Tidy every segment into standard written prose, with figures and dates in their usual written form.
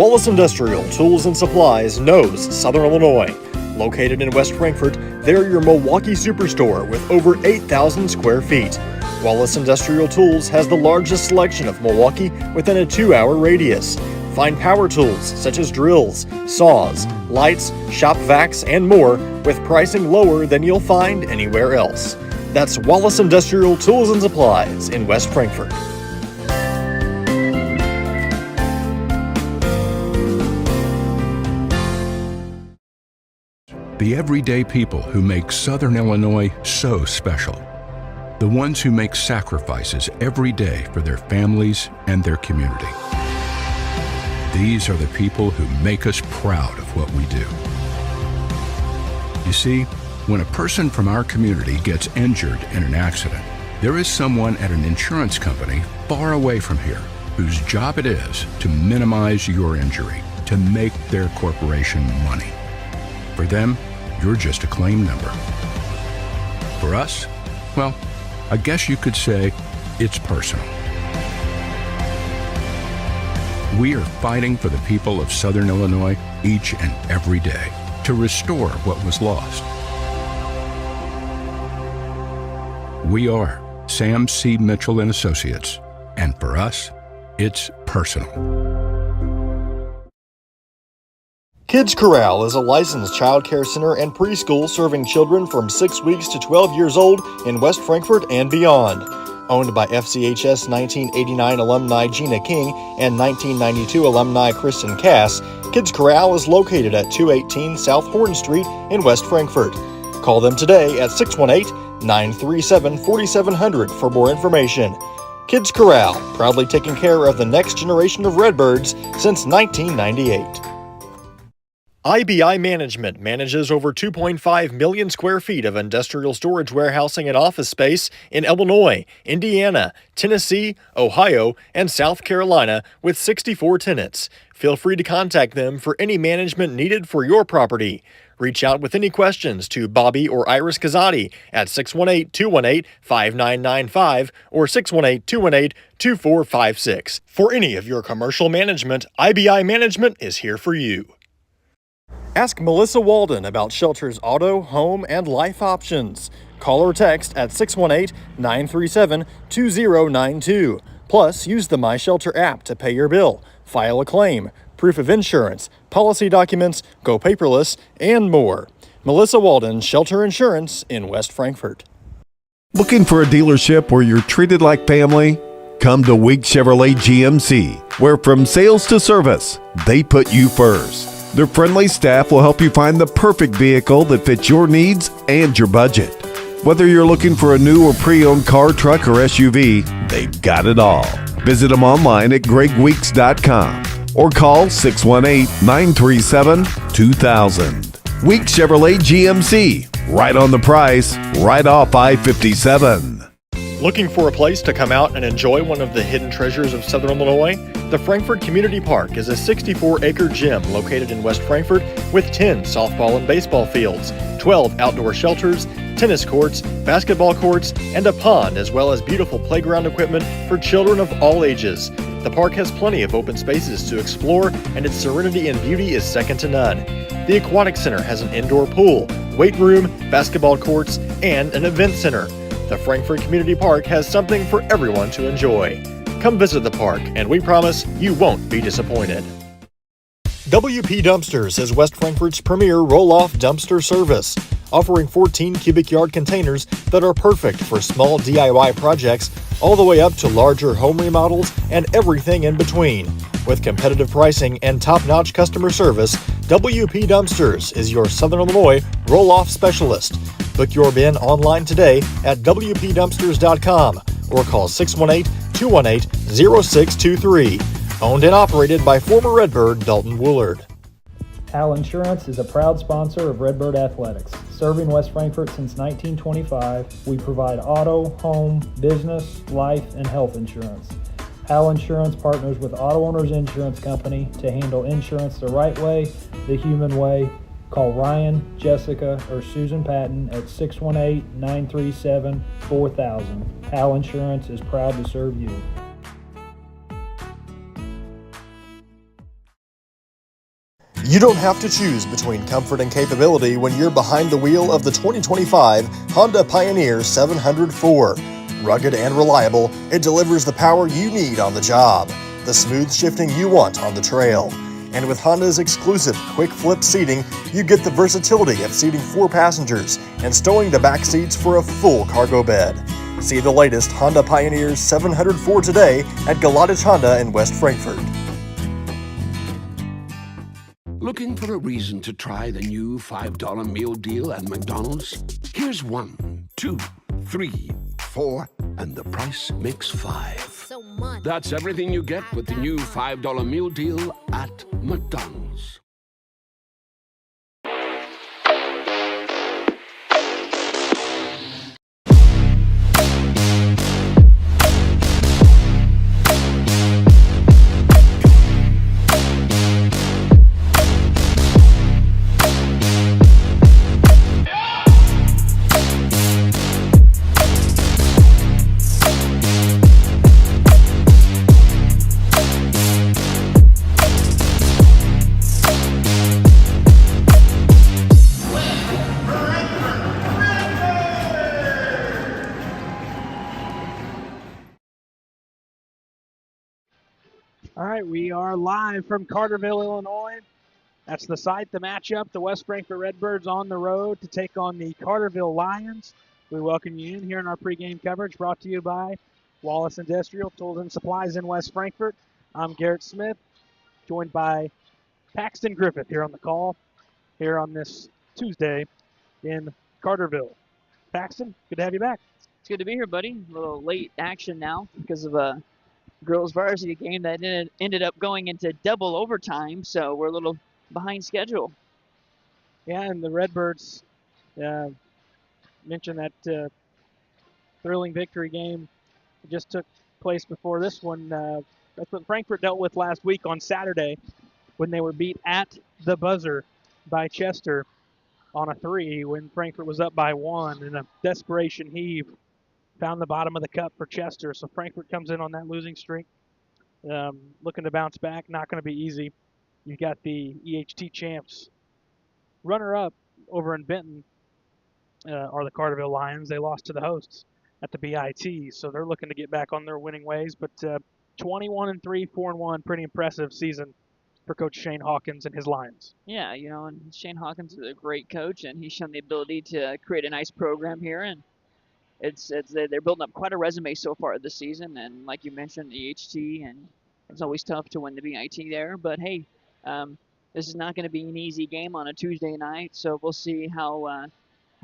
Wallace Industrial Tools and Supplies knows Southern Illinois. Located in West Frankfort, they're your Milwaukee superstore with over 8,000 square feet. Wallace Industrial Tools has the largest selection of Milwaukee within a 2-hour radius. Find power tools such as drills, saws, lights, shop vacs, and more with pricing lower than you'll find anywhere else. That's Wallace Industrial Tools and Supplies in West Frankfort. The everyday people who make Southern Illinois so special. The ones who make sacrifices every day for their families and their community. These are the people who make us proud of what we do. You see, when a person from our community gets injured in an accident, there is someone at an insurance company far away from here whose job it is to minimize your injury, to make their corporation money. For them, you're just a claim number. For us, well, I guess you could say it's personal. We are fighting for the people of Southern Illinois each and every day to restore what was lost. We are Sam C. Mitchell and Associates, and for us, it's personal. Kids Corral is a licensed child care center and preschool serving children from 6 weeks to 12 years old in West Frankfort and beyond. Owned by FCHS 1989 alumni Gina King and 1992 alumni Kristen Cass, Kids Corral is located at 218 South Horn Street in West Frankfort. Call them today at 618-937-4700 for more information. Kids Corral, proudly taking care of the next generation of Redbirds since 1998. IBI Management manages over 2.5 million square feet of industrial storage warehousing and office space in Illinois, Indiana, Tennessee, Ohio, and South Carolina with 64 tenants. Feel free to contact them for any management needed for your property. Reach out with any questions to Bobby or Iris Kazadi at 618-218-5995 or 618-218-2456. For any of your commercial management, IBI Management is here for you. Ask Melissa Walden about Shelter's auto, home, and life options. Call or text at 618-937-2092. Plus, use the My Shelter app to pay your bill, file a claim, proof of insurance, policy documents, go paperless, and more. Melissa Walden, Shelter Insurance in West Frankfort. Looking for a dealership where you're treated like family? Come to Weeks Chevrolet GMC, where from sales to service, they put you first. Their friendly staff will help you find the perfect vehicle that fits your needs and your budget. Whether you're looking for a new or pre-owned car, truck, or SUV, they've got it all. Visit them online at gregweeks.com or call 618-937-2000. Weeks Chevrolet GMC, right on the price, right off I-57. Looking for a place to come out and enjoy one of the hidden treasures of Southern Illinois? The Frankfort Community Park is a 64-acre gym located in West Frankfort with 10 softball and baseball fields, 12 outdoor shelters, tennis courts, basketball courts, and a pond, as well as beautiful playground equipment for children of all ages. The park has plenty of open spaces to explore, and its serenity and beauty is second to none. The Aquatic Center has an indoor pool, weight room, basketball courts, and an event center. The Frankfort Community Park has something for everyone to enjoy. Come visit the park, and we promise you won't be disappointed. WP Dumpsters is West Frankfort's premier roll-off dumpster service, offering 14 cubic yard containers that are perfect for small DIY projects all the way up to larger home remodels and everything in between. With competitive pricing and top-notch customer service, WP Dumpsters is your Southern Illinois roll-off specialist. Book your bin online today at WPDumpsters.com or call 618-218-0623. Owned and operated by former Redbird Dalton Woolard. Hal Insurance is a proud sponsor of Redbird Athletics. Serving West Frankfort since 1925, we provide auto, home, business, life, and health insurance. Hal Insurance partners with Auto Owners Insurance Company to handle insurance the right way, the human way. Call Ryan, Jessica, or Susan Patton at 618-937-4000. Hal Insurance is proud to serve you. You don't have to choose between comfort and capability when you're behind the wheel of the 2025 Honda Pioneer 704. Rugged and reliable, it delivers the power you need on the job, the smooth shifting you want on the trail. And with Honda's exclusive quick flip seating, you get the versatility of seating 4 passengers and stowing the back seats for a full cargo bed. See the latest Honda Pioneer 704 today at Galadich Honda in West Frankfort. Looking for a reason to try the new $5 meal deal at McDonald's? Here's 1, 2, 3, 4, and the price makes 5. So much. That's everything you get with the new $5 meal deal at McDonald's. All right, we are live from Carterville, Illinois. That's the site, the matchup. The West Frankfort Redbirds on the road to take on the Carterville Lions. We welcome you in here in our pregame coverage brought to you by Wallace Industrial Tools and Supplies in West Frankfort. I'm Garrett Smith, joined by Paxton Griffith here on the call here on this Tuesday in Carterville. Paxton, good to have you back. It's good to be here, buddy. A little late action now because of a girls varsity game that ended up going into double overtime, so we're a little behind schedule. Yeah, and the Redbirds mentioned that thrilling victory game just took place before this one. That's what Frankfort dealt with last week on Saturday when they were beat at the buzzer by Chester on a 3 when Frankfort was up by 1 in a desperation heave. Found the bottom of the cup for Chester, so Frankfort comes in on that losing streak. Looking to bounce back, not going to be easy. You got the EHT champs. Runner-up over in Benton are the Carterville Lions. They lost to the hosts at the BIT, so they're looking to get back on their winning ways. But 21-3, 4-1, pretty impressive season for Coach Shane Hawkins and his Lions. Yeah, and Shane Hawkins is a great coach, and he's shown the ability to create a nice program here, and they're building up quite a resume so far this season, and like you mentioned, the EHT, and it's always tough to win the BIT there. But hey, this is not going to be an easy game on a Tuesday night, so we'll see how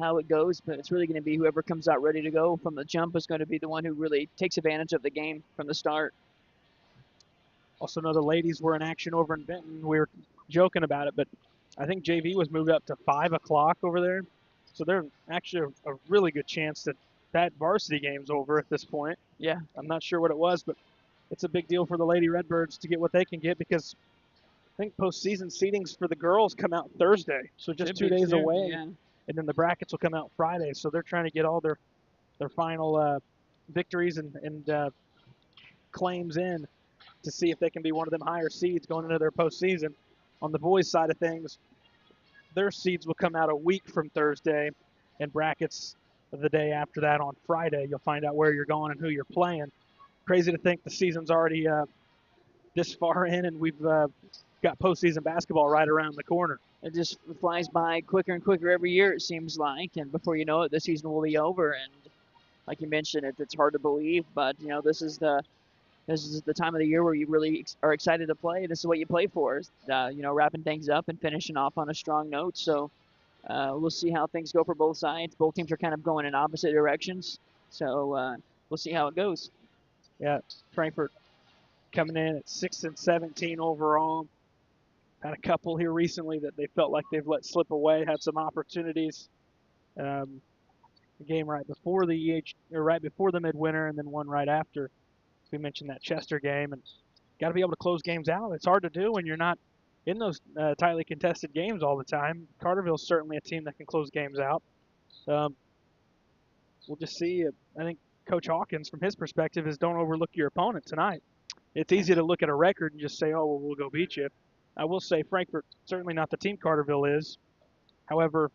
it goes. But it's really going to be whoever comes out ready to go from the jump is going to be the one who really takes advantage of the game from the start. Also know the ladies were in action over in Benton. We were joking about it, but I think JV was moved up to 5 o'clock over there, so they're actually a really good chance that varsity game's over at this point. Yeah. I'm not sure what it was, but it's a big deal for the Lady Redbirds to get what they can get because I think postseason seedings for the girls come out Thursday, so just 2 days away. Yeah. And then the brackets will come out Friday, so they're trying to get all their final victories and claims in to see if they can be one of them higher seeds going into their postseason. On the boys' side of things, their seeds will come out a week from Thursday, and brackets the day after that on Friday. You'll find out where you're going and who you're playing. Crazy to think the season's already this far in, and we've got postseason basketball right around the corner. It just flies by quicker and quicker every year, it seems like, and before you know it, the season will be over. And like you mentioned, it's hard to believe, but this is the time of the year where you really are excited to play. This is what you play for, wrapping things up and finishing off on a strong note. So we'll see how things go for both sides. Both teams are kind of going in opposite directions, so we'll see how it goes. Yeah, Frankfort coming in at 6-17 overall. Had a couple here recently that they felt like they've let slip away. Had some opportunities. The game right before the midwinter, and then one right after. We mentioned that Chester game, and got to be able to close games out. It's hard to do when you're not in those tightly contested games all the time. Carterville's certainly a team that can close games out. We'll just see. I think Coach Hawkins, from his perspective, is don't overlook your opponent tonight. It's easy to look at a record and just say, oh, well, we'll go beat you. I will say Frankfort, certainly not the team Carterville is. However,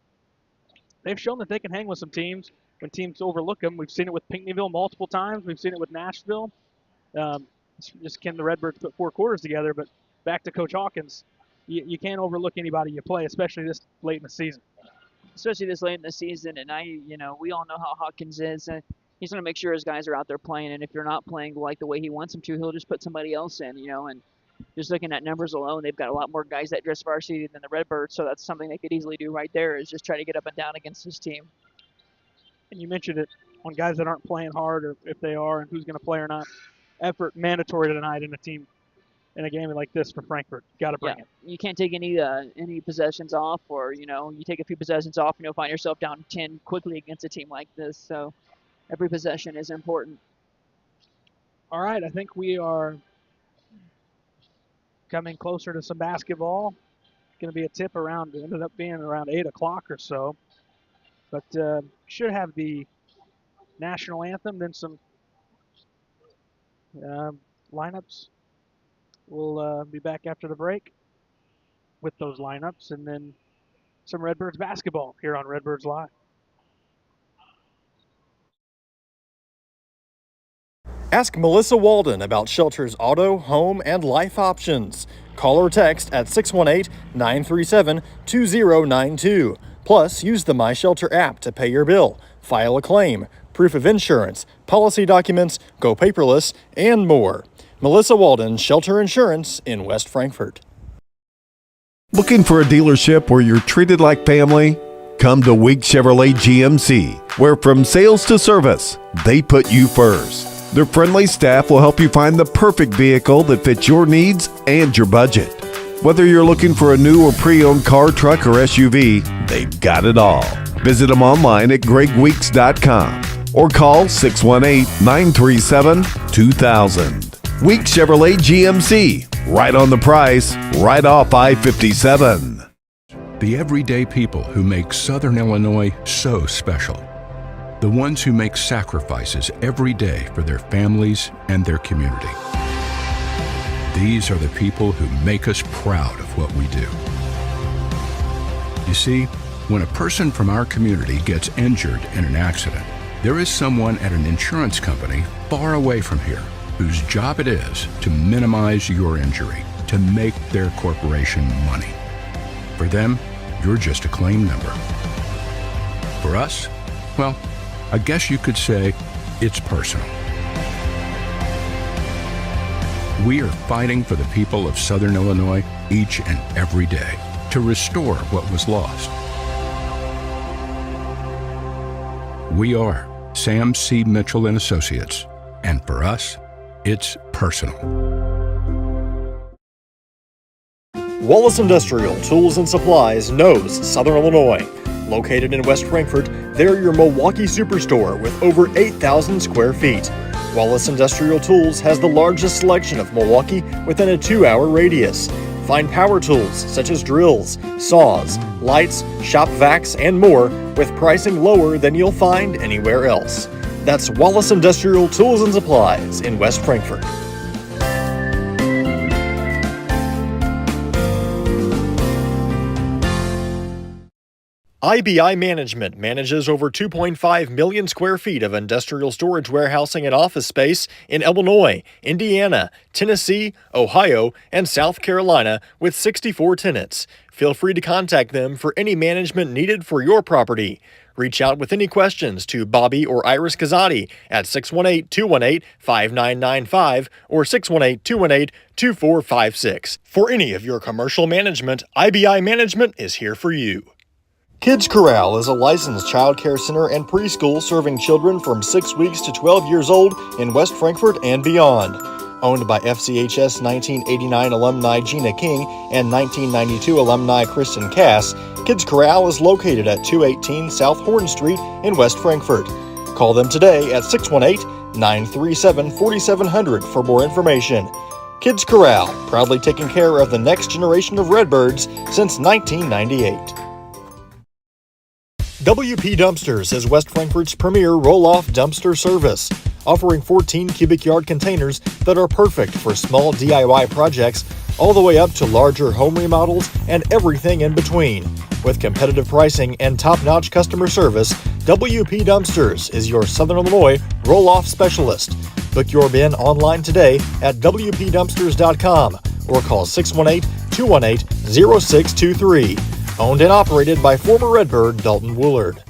they've shown that they can hang with some teams when teams overlook them. We've seen it with Pinckneyville multiple times. We've seen it with Nashville. Just can the Redbirds put 4 quarters together, but back to Coach Hawkins, you can't overlook anybody you play, especially this late in the season. Especially this late in the season, and we all know how Hawkins is. And he's going to make sure his guys are out there playing, and if you're not playing like the way he wants them to, he'll just put somebody else in, and just looking at numbers alone, they've got a lot more guys that dress varsity than the Redbirds, so that's something they could easily do right there is just try to get up and down against this team. And you mentioned it on guys that aren't playing hard, or if they are and who's going to play or not. Effort mandatory tonight in a game like this for Frankfort. Got to bring it. You can't take any possessions off, or you take a few possessions off and you'll find yourself down 10 quickly against a team like this. So every possession is important. All right, I think we are coming closer to some basketball. Going to be a tip ended up being around 8 o'clock or so. But should have the national anthem, then some lineups. We'll be back after the break with those lineups, and then some Redbirds basketball here on Redbirds Live. Ask Melissa Walden about Shelter's auto, home, and life options. Call or text at 618-937-2092. Plus, use the My Shelter app to pay your bill, file a claim, proof of insurance, policy documents, go paperless, and more. Melissa Walden, Shelter Insurance in West Frankfort. Looking for a dealership where you're treated like family? Come to Week Chevrolet GMC, where from sales to service, they put you first. Their friendly staff will help you find the perfect vehicle that fits your needs and your budget. Whether you're looking for a new or pre-owned car, truck, or SUV, they've got it all. Visit them online at gregweeks.com or call 618-937-2000. Week Chevrolet GMC, right on the price, right off I-57. The everyday people who make Southern Illinois so special. The ones who make sacrifices every day for their families and their community. These are the people who make us proud of what we do. You see, when a person from our community gets injured in an accident, there is someone at an insurance company far away from here whose job it is to minimize your injury, to make their corporation money. For them, you're just a claim number. For us, well, I guess you could say it's personal. We are fighting for the people of Southern Illinois each and every day to restore what was lost. We are Sam C. Mitchell and Associates, and for us, it's personal. Wallace Industrial Tools and Supplies knows Southern Illinois. Located in West Frankfort, they're your Milwaukee superstore with over 8,000 square feet. Wallace Industrial Tools has the largest selection of Milwaukee within a 2-hour radius. Find power tools such as drills, saws, lights, shop vacs, and more with pricing lower than you'll find anywhere else. That's Wallace Industrial Tools and Supplies in West Frankfort. IBI Management manages over 2.5 million square feet of industrial storage warehousing and office space in Illinois, Indiana, Tennessee, Ohio, and South Carolina with 64 tenants. Feel free to contact them for any management needed for your property. Reach out with any questions to Bobby or Iris Kazadi at 618-218-5995 or 618-218-2456. For any of your commercial management, IBI Management is here for you. Kids Corral is a licensed child care center and preschool serving children from 6 weeks to 12 years old in West Frankfort and beyond. Owned by FCHS 1989 alumni Gina King and 1992 alumni Kristen Cass, Kids Corral is located at 218 South Horn Street in West Frankfort. Call them today at 618-937-4700 for more information. Kids Corral, proudly taking care of the next generation of Redbirds since 1998. WP Dumpsters is West Frankfort's premier roll-off dumpster service, offering 14 cubic yard containers that are perfect for small DIY projects all the way up to larger home remodels and everything in between. With competitive pricing and top-notch customer service, WP Dumpsters is your Southern Illinois roll-off specialist. Book your bin online today at WPDumpsters.com or call 618-218-0623. Owned and operated by former Redbird Dalton Woolard.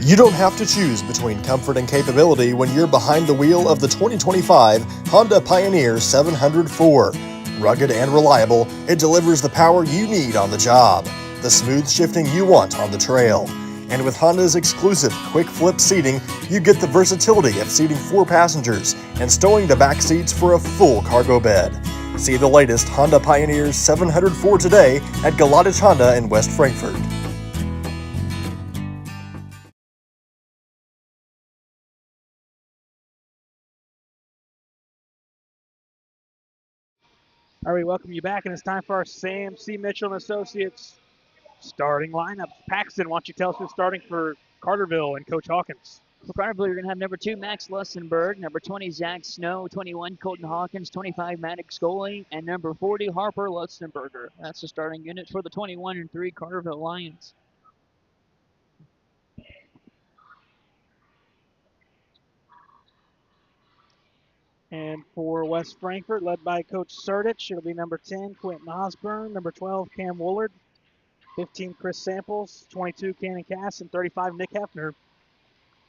You don't have to choose between comfort and capability when you're behind the wheel of the 2025 Honda Pioneer 704. Rugged and reliable, it delivers the power you need on the job, the smooth shifting you want on the trail. And with Honda's exclusive quick flip seating, you get the versatility of seating 4 passengers and stowing the back seats for a full cargo bed. See the latest Honda Pioneer 704 today at Galatich Honda in West Frankfort. All right, we welcome you back, and it's time for our Sam C. Mitchell & Associates starting lineups. Paxton, why don't you tell us who's starting for Carterville and Coach Hawkins? For Carterville, you're going to have number 2, Max Lustenberg, number 20, Zach Snow, 21, Colton Hawkins, 25, Maddox Scully, and number 40, Harper Lustenberger. That's the starting unit for the 21-3 Carterville Lions. And for West Frankfort, led by Coach Sertich, it'll be number 10, Quentin Osborne, number 12, Cam Woolard, 15, Chris Samples, 22, Cannon Cass, and 35, Nick Hefner.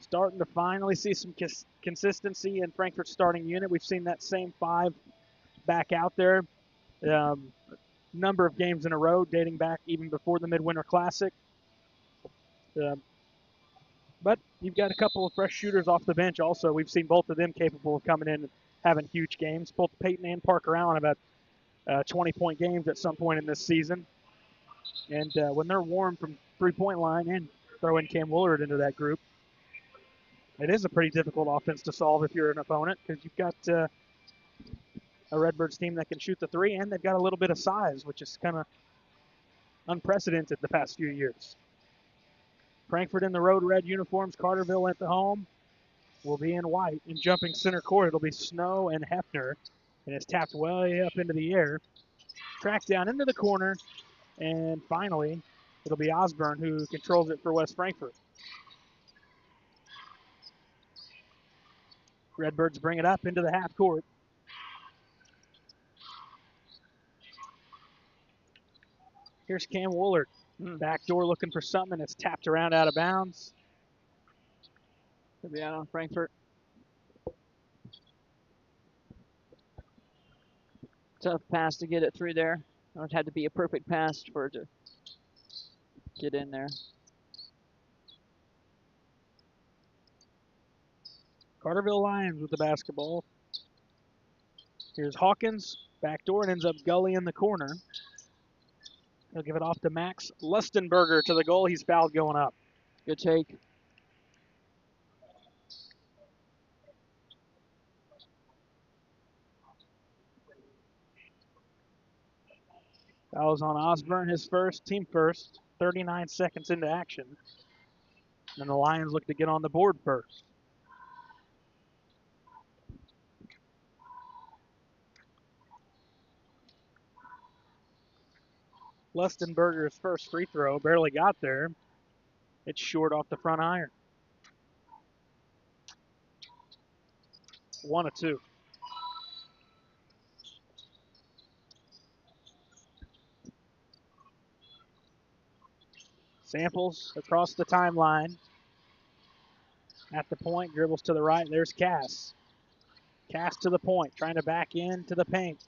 Starting to finally see some consistency in Frankfurt's starting unit. We've seen that same 5 back out there. Number of games in a row dating back even before the Midwinter Classic. But you've got a couple of fresh shooters off the bench also. We've seen both of them capable of coming in and having huge games. Both Peyton and Parker Allen have had 20-point games at some point in this season. And when they're warm from three-point line and throw in Cam Woolard into that group, it is a pretty difficult offense to solve if you're an opponent, because you've got a Redbirds team that can shoot the 3, and they've got a little bit of size, which is kind of unprecedented the past few years. Frankfort in the road red uniforms, Carterville at the home will be in white. In jumping center court, it'll be Snow and Hefner, and it's tapped way up into the air. Tracked down into the corner, and finally, it'll be Osborne who controls it for West Frankfort. Redbirds bring it up into the half court. Here's Cam Woolard. Back door looking for something, and it's tapped around out of bounds. Could be out on Frankfort. Tough pass to get it through there. It would have to be a perfect pass for it to get in there. Carterville Lions with the basketball. Here's Hawkins. Back door, and ends up Gully in the corner. He'll give it off to Max Lustenberger to the goal. He's fouled going up. Good take. Fouls on Osborne, his first, team first. 39 seconds into action. And the Lions look to get on the board first. Lustenberger's first free throw barely got there. It's short off the front iron. 1 of 2. Samples across the timeline. At the point, dribbles to the right. There's Cass. Cass to the point, trying to back in to the paint.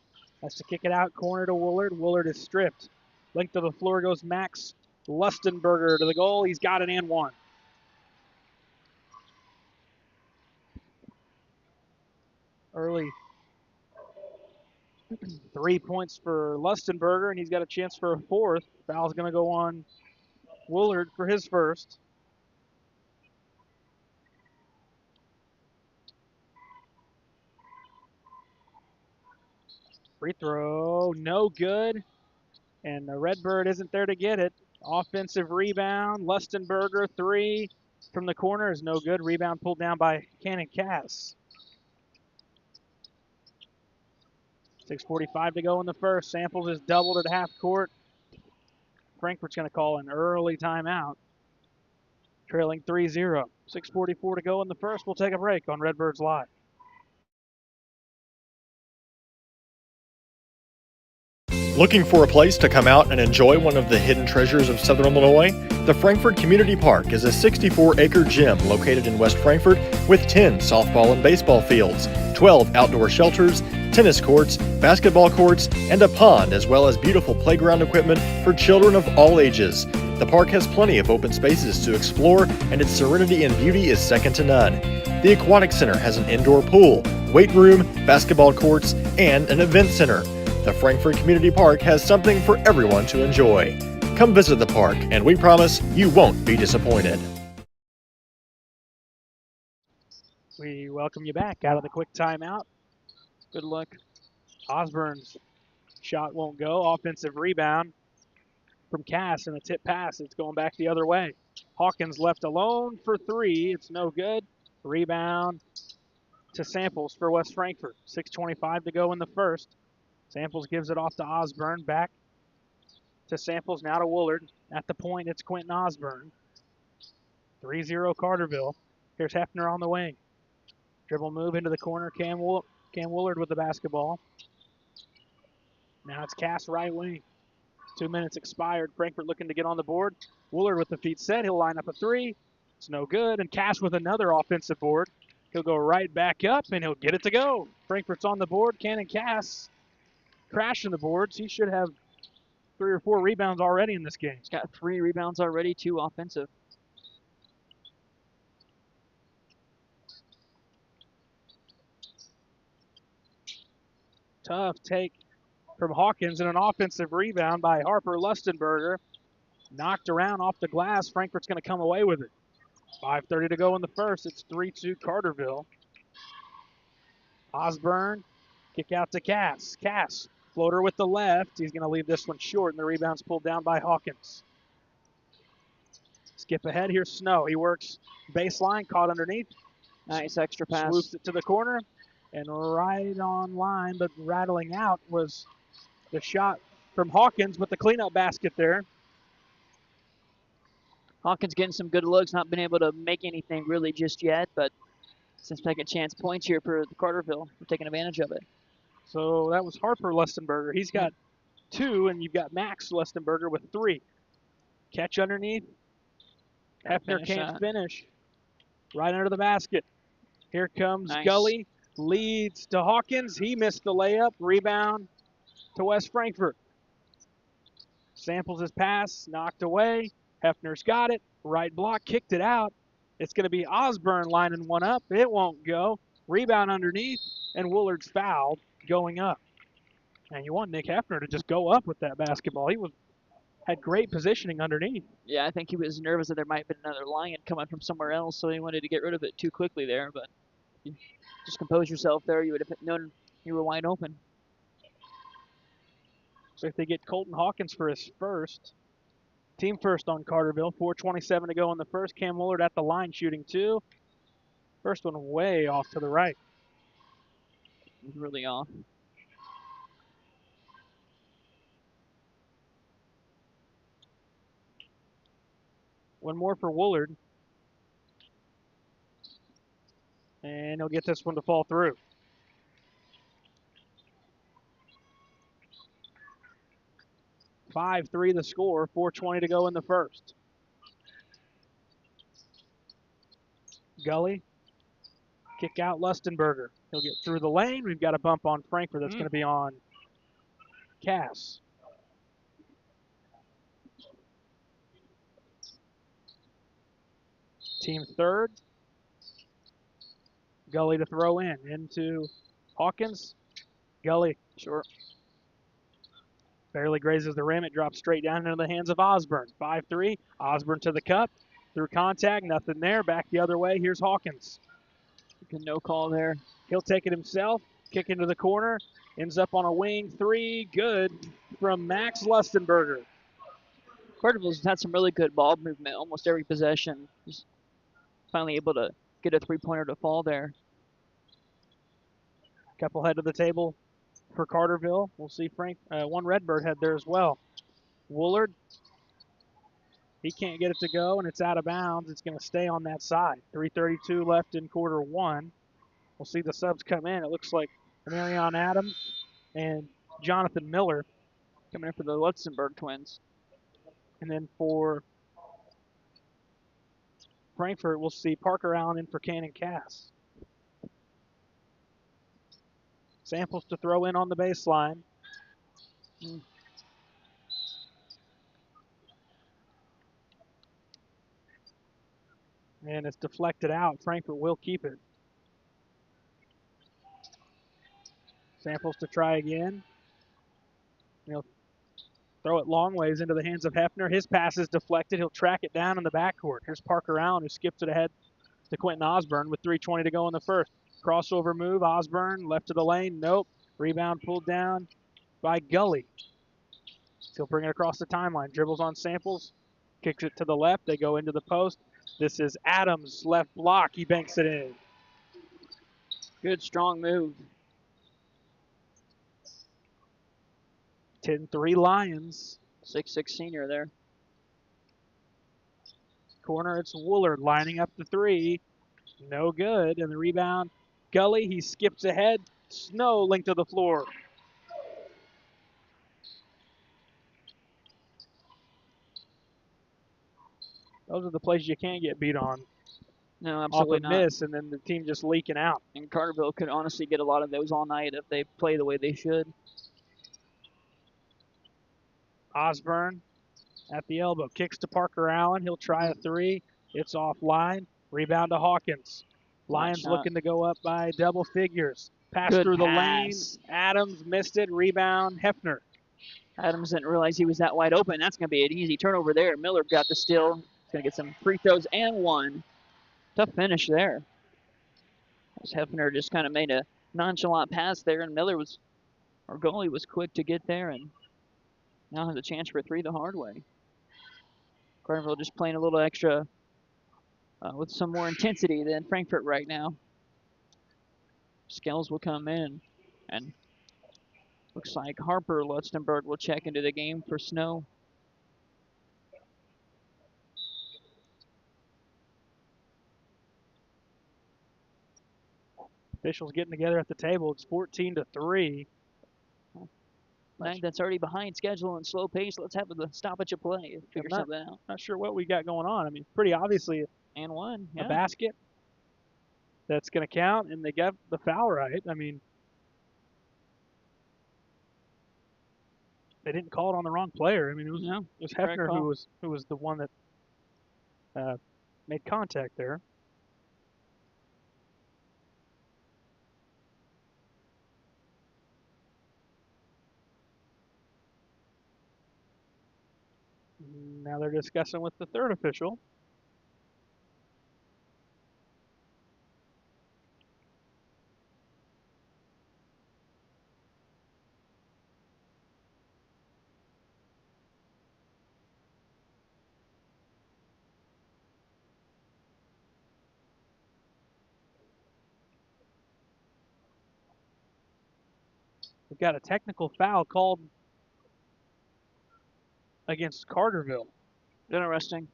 Has to kick it out, corner to Woolard. Woolard is stripped. Length of the floor goes Max Lustenberger to the goal. He's got it and one. Early 3 points for Lustenberger, and he's got a chance for a fourth. Foul's going to go on Woolard for his first. Free throw, no good. And the Redbird isn't there to get it. Offensive rebound, Lustenberger, 3 from the corner is no good. Rebound pulled down by Cannon Cass. 6:45 to go in the first. Samples is doubled at half court. Frankfurt's going to call an early timeout, trailing 3-0. 6:44 to go in the first. We'll take a break on Redbirds Live. Looking for a place to come out and enjoy one of the hidden treasures of Southern Illinois? The Frankfort Community Park is a 64-acre gym located in West Frankfort with 10 softball and baseball fields, 12 outdoor shelters, tennis courts, basketball courts, and a pond, as well as beautiful playground equipment for children of all ages. The park has plenty of open spaces to explore, and its serenity and beauty is second to none. The Aquatic Center has an indoor pool, weight room, basketball courts, and an event center. The Frankfort Community Park has something for everyone to enjoy. Come visit the park, and we promise you won't be disappointed. We welcome you back out of the quick timeout. Good luck. Osborne's shot won't go. Offensive rebound from Cass, and a tip pass. It's going back the other way. Hawkins left alone for three. It's no good. Rebound to Samples for West Frankfort. 6:25 to go in the first. Samples gives it off to Osborne. Back to Samples, now to Woolard. At the point, it's Quentin Osborne. 3-0 Carterville. Here's Hefner on the wing. Dribble move into the corner. Cam Woolard with the basketball. Now it's Cass right wing. 2 minutes expired. Frankfort looking to get on the board. Woolard with the feet set. He'll line up a three. It's no good. And Cass with another offensive board. He'll go right back up, and he'll get it to go. Frankfort's on the board. Cannon Cass crashing the boards. He should have 3 or 4 rebounds already in this game. He's got 3 rebounds already, 2 offensive. Tough take from Hawkins and an offensive rebound by Harper Lustenberger. Knocked around off the glass. Frankfort's going to come away with it. 5:30 to go in the first. It's 3-2 Carterville. Osborne, kick out to Cass. Cass, floater with the left. He's going to leave this one short, and the rebound's pulled down by Hawkins. Skip ahead. Here's Snow. He works baseline, caught underneath. Nice extra pass. Swoops it to the corner. And right on line, but rattling out was the shot from Hawkins with the cleanup basket there. Hawkins getting some good looks, not been able to make anything really just yet, but some second chance points here for the Carterville. We're taking advantage of it. So that was Harper Lustenberger. He's got 2, and you've got Max Lustenberger with 3. Catch underneath. Hefner can't finish. Right under the basket. Here comes Gully. Leads to Hawkins. He missed the layup. Rebound to West Frankfort. Samples his pass. Knocked away. Hefner's got it. Right block. Kicked it out. It's going to be Osborne lining one up. It won't go. Rebound underneath. And Woolard's fouled going up. And you want Nick Hefner to just go up with that basketball. He had great positioning underneath. Yeah, I think he was nervous that there might have been another lion coming from somewhere else, so he wanted to get rid of it too quickly there. But you just compose yourself there. You would have known you were wide open. So if they get Colton Hawkins for his first, team first on Carterville. 4:27 to go in the first. Cam Woolard at the line shooting 2. First one way off to the right. Really off. One more for Woolard. And he'll get this one to fall through. (5-3) the score. 4:20 to go in the first. Gully. Kick out Lustenberger. He'll get through the lane. We've got a bump on Frankfort. That's going to be on Cass. Team third. Gully to throw into Hawkins. Gully, short. Barely grazes the rim. It drops straight down into the hands of Osborne. 5-3. Osborne to the cup. Through contact. Nothing there. Back the other way. Here's Hawkins. No call there. He'll take it himself. Kick into the corner. Ends up on a wing 3. Good from Max Lustenberger. Carterville's had some really good ball movement almost every possession. Just finally able to get a 3-pointer to fall there. Couple head to the table for Carterville. We'll see one Redbird head there as well. Woolard, he can't get it to go, and it's out of bounds. It's going to stay on that side. 3:32 left in quarter one. We'll see the subs come in. It looks like Marion Adams and Jonathan Miller coming in for the Lutzenberg twins. And then for Frankfurt, we'll see Parker Allen in for Cannon Cass. Samples to throw in on the baseline. And it's deflected out. Frankfurt will keep it. Samples to try again. He'll throw it long ways into the hands of Hefner. His pass is deflected. He'll track it down in the backcourt. Here's Parker Allen, who skips it ahead to Quentin Osborne with 3:20 to go in the first. Crossover move. Osborne left to the lane. Nope. Rebound pulled down by Gully. He'll bring it across the timeline. Dribbles on Samples. Kicks it to the left. They go into the post. This is Adams' left block. He banks it in. Good, strong move. 10-3 Lions. 6'6" senior there. Corner, it's Woolard lining up the three. No good. And the rebound, Gully. He skips ahead. Snow linked to the floor. Those are the places you can't get beat on. No, absolutely off a not. miss, and then the team just leaking out. And Carterville could honestly get a lot of those all night if they play the way they should. Osborne at the elbow. Kicks to Parker Allen. He'll try a three. It's offline. Rebound to Hawkins. Lions looking to go up by double figures. Pass through the lane. Adams missed it. Rebound, Hefner. Adams didn't realize he was that wide open. That's going to be an easy turnover there. Miller got the steal. He's going to get some free throws and one. Tough finish there. As Hefner just kind of made a nonchalant pass there, and our goalie was quick to get there, and now has a chance for a three the hard way. Carterville just playing a little extra with some more intensity than Frankfurt right now. Scales will come in, and looks like Harper Lutzenberg will check into the game for Snow. Officials getting together at the table. It's 14-3. That's already behind schedule and slow pace. Let's have the stoppage of play. Figure something out. Not sure what we got going on. I mean, pretty obviously and one. Yeah. A basket that's going to count, and they got the foul right. I mean, they didn't call it on the wrong player. I mean, it was Hefner who was the one that made contact there. Now they're discussing with the third official. We've got a technical foul called against Carterville. Interesting.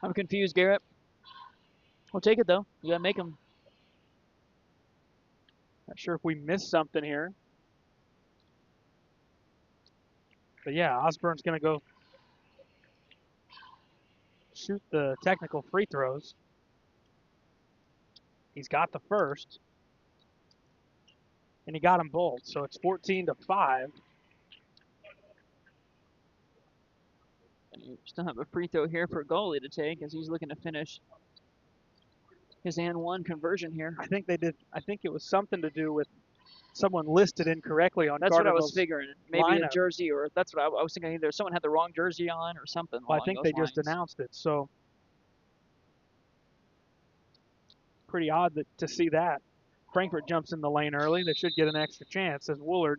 I'm confused, Garrett. We'll take it, though. You got to make them. Not sure if we missed something here. But yeah, Osborne's going to go shoot the technical free throws. He's got the first. And he got them both. So it's 14-5. And you still have a free throw here for a goalie to take as he's looking to finish his and one conversion here. I think they did. I think it was something to do with someone listed incorrectly on That's what I was figuring. Maybe lineup. A jersey, or that's what I was thinking. Either someone had the wrong jersey on or something. Well, I think they just announced it. So pretty odd to see that. Frankfurt jumps in the lane early. They should get an extra chance as Woolard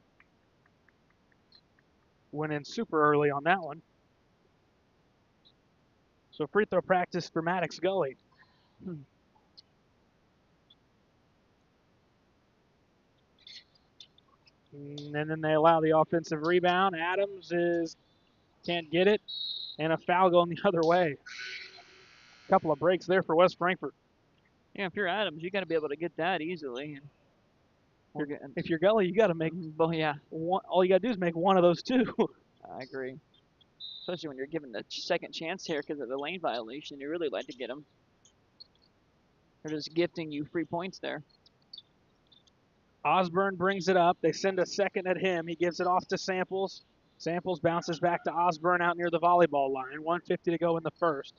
went in super early on that one. So free throw practice for Maddox Gully. And then they allow the offensive rebound. Adams can't get it, and a foul going the other way. A couple of breaks there for West Frankfort. Yeah, if you're Adams, you got to be able to get that easily. And if you're Gully, you got to make. Well, yeah. All you got to do is make one of those two. I agree. Especially when you're given the second chance here because of the lane violation. You really like to get them. They're just gifting you free points there. Osborne brings it up. They send a second at him. He gives it off to Samples. Samples bounces back to Osborne out near the volleyball line. 1:50 to go in the first.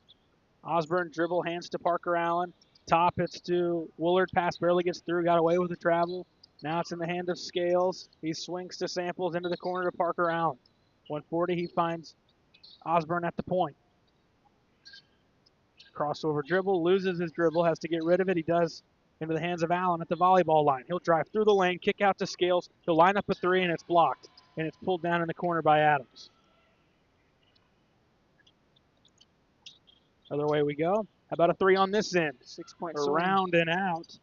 Osborne dribble, hands to Parker Allen. Top hits to Woolard. Pass barely gets through. Got away with the travel. Now it's in the hand of Scales. He swings to Samples into the corner to Parker Allen. 1:40, he finds Osborne at the point. Crossover dribble, loses his dribble, has to get rid of it. He does into the hands of Allen at the volleyball line. He'll drive through the lane, kick out to Scales. He'll line up a three, and it's blocked. And it's pulled down in the corner by Adams. Other way we go. How about a three on this end? 6-point Around and out.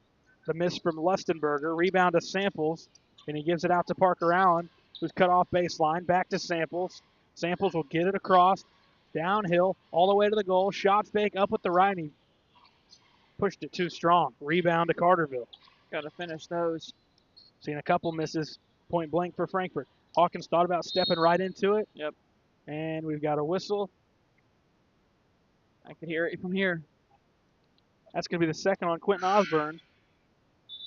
The miss from Lustenberger. Rebound to Samples, and he gives it out to Parker Allen, who's cut off baseline. Back to Samples. Samples will get it across. Downhill, all the way to the goal. Shot fake up with the right, and he pushed it too strong. Rebound to Carterville. Got to finish those. Seen a couple misses point blank for Frankfort. Hawkins thought about stepping right into it. Yep. And we've got a whistle. I could hear it from here. That's going to be the second on Quentin Osborne.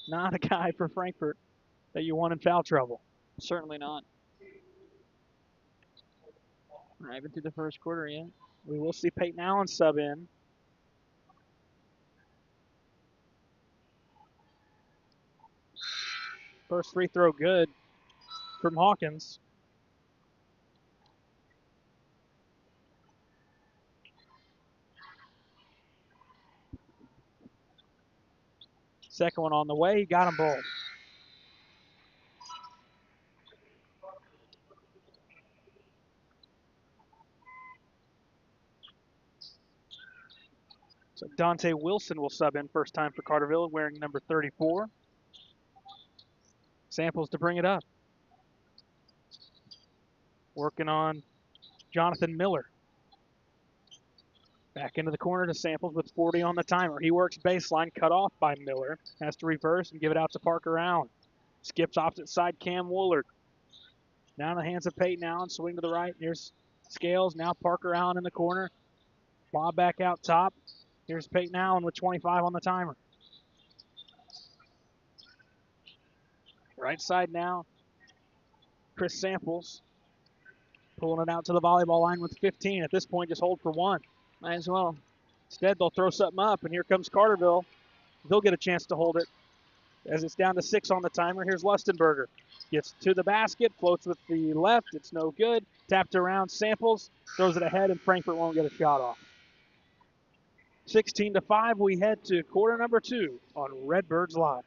Not a guy for Frankfort that you want in foul trouble. Certainly not. Not even through the first quarter yet. We will see Peyton Allen sub in. First free throw good from Hawkins. Second one on the way. He got them both. So Dante Wilson will sub in first time for Carterville, wearing number 34. Samples to bring it up. Working on Jonathan Miller. Back into the corner to Samples with 40 on the timer. He works baseline, cut off by Miller. Has to reverse and give it out to Parker Allen. Skips opposite side, Cam Woolard. Now in the hands of Peyton Allen, swing to the right. Here's Scales, now Parker Allen in the corner. Bob back out top. Here's Peyton Allen with 25 on the timer. Right side now, Chris Samples. Pulling it out to the volleyball line with 15. At this point, just hold for one. Might as well. Instead, they'll throw something up, and here comes Carterville. They'll get a chance to hold it as it's down to 6 on the timer. Here's Lustenberger. Gets to the basket, floats with the left. It's no good. Tapped around, Samples, throws it ahead, and Frankfort won't get a shot off. 16-5, we head to quarter number 2 on Redbirds Live.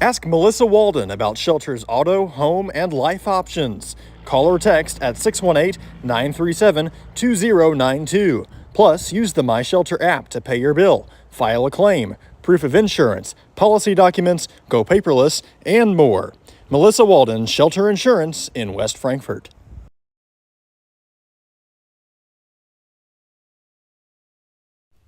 Ask Melissa Walden about Shelter's auto, home, and life options. Call or text at 618-937-2092. Plus, use the My Shelter app to pay your bill, file a claim, proof of insurance, policy documents, go paperless, and more. Melissa Walden, Shelter Insurance in West Frankfort.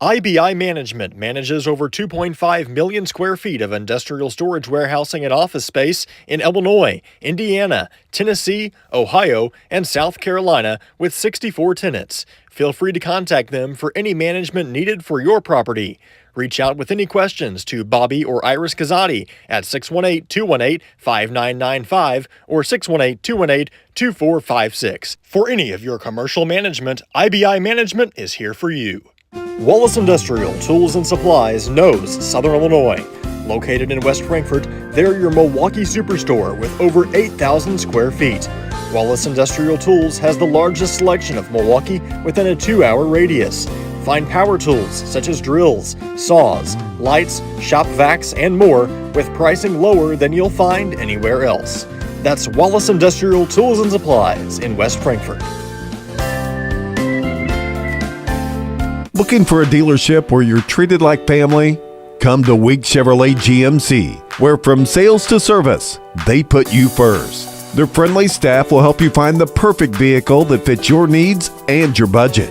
IBI Management manages over 2.5 million square feet of industrial storage warehousing and office space in Illinois, Indiana, Tennessee, Ohio, and South Carolina with 64 tenants. Feel free to contact them for any management needed for your property. Reach out with any questions to Bobby or Iris Kazadi at 618-218-5995 or 618-218-2456. For any of your commercial management, IBI Management is here for you. Wallace Industrial Tools and Supplies knows Southern Illinois. Located in West Frankfort, they're your Milwaukee superstore with over 8,000 square feet. Wallace Industrial Tools has the largest selection of Milwaukee within a 2-hour radius. Find power tools such as drills, saws, lights, shop vacs, and more with pricing lower than you'll find anywhere else. That's Wallace Industrial Tools and Supplies in West Frankfort. Looking for a dealership where you're treated like family? Come to Week Chevrolet GMC, where from sales to service, they put you first. Their friendly staff will help you find the perfect vehicle that fits your needs and your budget.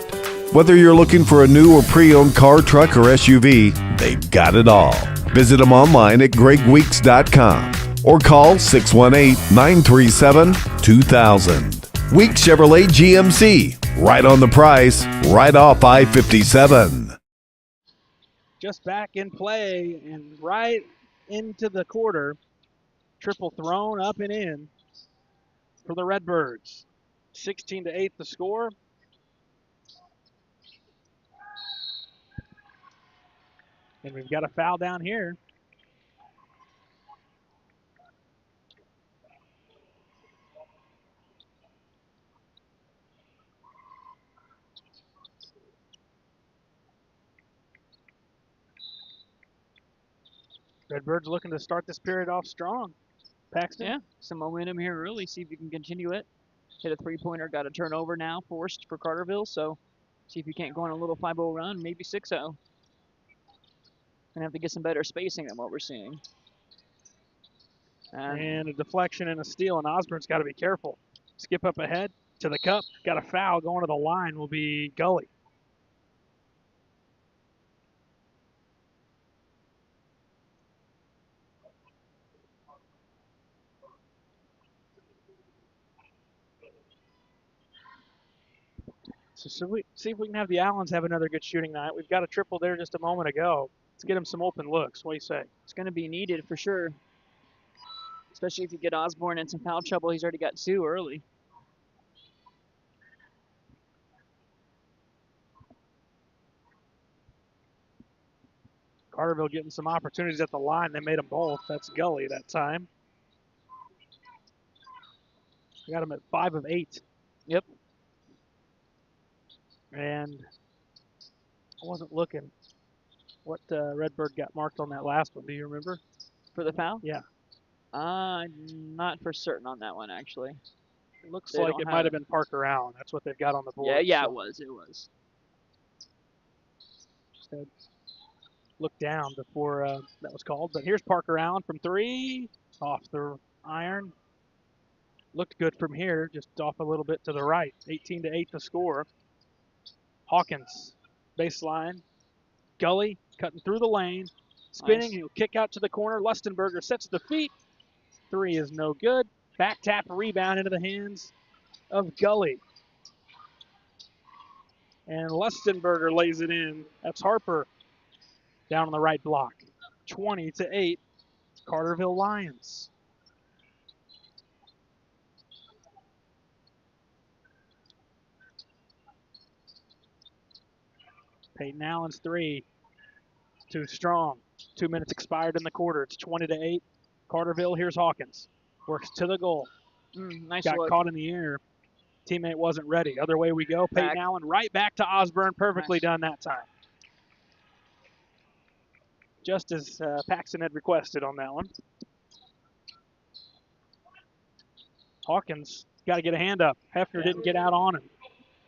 Whether you're looking for a new or pre-owned car, truck, or SUV, they've got it all. Visit them online at gregweeks.com or call 618-937-2000. Week Chevrolet GMC, right on the price, right off I-57. Just back in play and right into the quarter. Triple thrown up and in for the Redbirds. 16-8 the score. And we've got a foul down here. Redbirds looking to start this period off strong. Paxton? Yeah, some momentum here early. See if you can continue it. Hit a three-pointer, got a turnover now forced for Carterville. So see if you can't go on a little 5-0 run, maybe 6-0. Gonna have to get some better spacing than what we're seeing. And a deflection and a steal, and Osborne's got to be careful. Skip up ahead to the cup. Got a foul going to the line will be Gully. So see if we can have the Allens have another good shooting night. We've got a triple there just a moment ago. Let's get them some open looks. What do you say? It's going to be needed for sure. Especially if you get Osborne in some foul trouble. He's already got 2 early. Carterville getting some opportunities at the line. They made them both. That's Gully that time. We got him at 5 of 8. Yep. And I wasn't looking what Redbird got marked on that last one. Do you remember? For the foul? Yeah. Not for certain on that one, actually. It looks They like don't it have might have it. been Parker Allen. That's what they've got on the board. Yeah, so it was. just had look down before that was called. But here's Parker Allen from 3. Off the iron. Looked good from here, just off a little bit to the right. 18-8 the score. Hawkins, baseline. Gully cutting through the lane. Spinning, Nice. he'll kick out to the corner. Lustenberger sets the feet. 3 is no good. Back tap rebound into the hands of Gully. And Lustenberger lays it in. That's Harper down on the right block. 20-8, Carterville Lions. Peyton Allen's 3. Too strong. 2 minutes expired in the quarter. It's 20-8. Carterville, here's Hawkins. Works to the goal. Nice Got look. caught in the air. Teammate wasn't ready. Other way we go. Peyton Back. Allen right back to Osborne. Perfectly Nice. done that time. Just as Paxton had requested on that one. Hawkins got to get a hand up. Hefner didn't get out on him.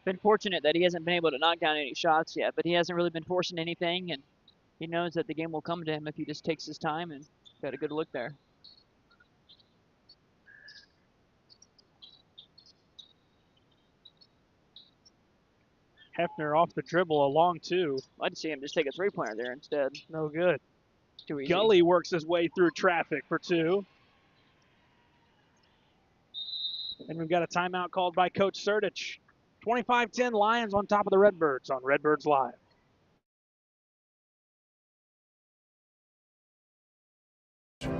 Been fortunate that he hasn't been able to knock down any shots yet, but he hasn't really been forcing anything, and he knows that the game will come to him if he just takes his time and got a good look there. Hefner off the dribble, a long 2. I'd see him just take a three-pointer there instead. No good. Too easy. Gully works his way through traffic for 2. And we've got a timeout called by Coach Sertich. 25-10 Lions on top of the Redbirds on Redbirds Live.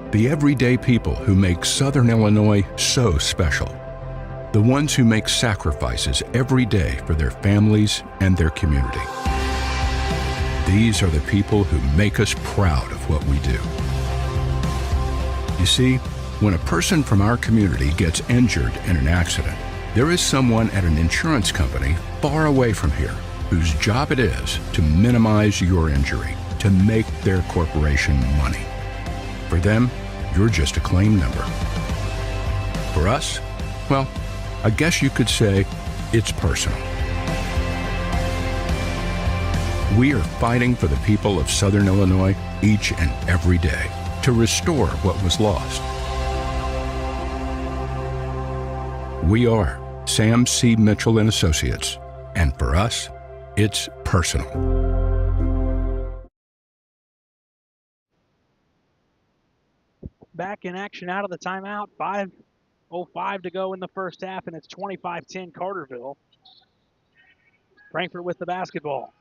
The everyday people who make Southern Illinois so special. The ones who make sacrifices every day for their families and their community. These are the people who make us proud of what we do. You see, when a person from our community gets injured in an accident, there is someone at an insurance company far away from here whose job it is to minimize your injury, to make their corporation money. For them, you're just a claim number. For us, well, I guess you could say it's personal. We are fighting for the people of Southern Illinois each and every day to restore what was lost. We are Sam C. Mitchell and Associates, and for us, it's personal. Back in action out of the timeout. 5:05 to go in the first half, and it's 25-10 Carterville. Frankfort with the basketball.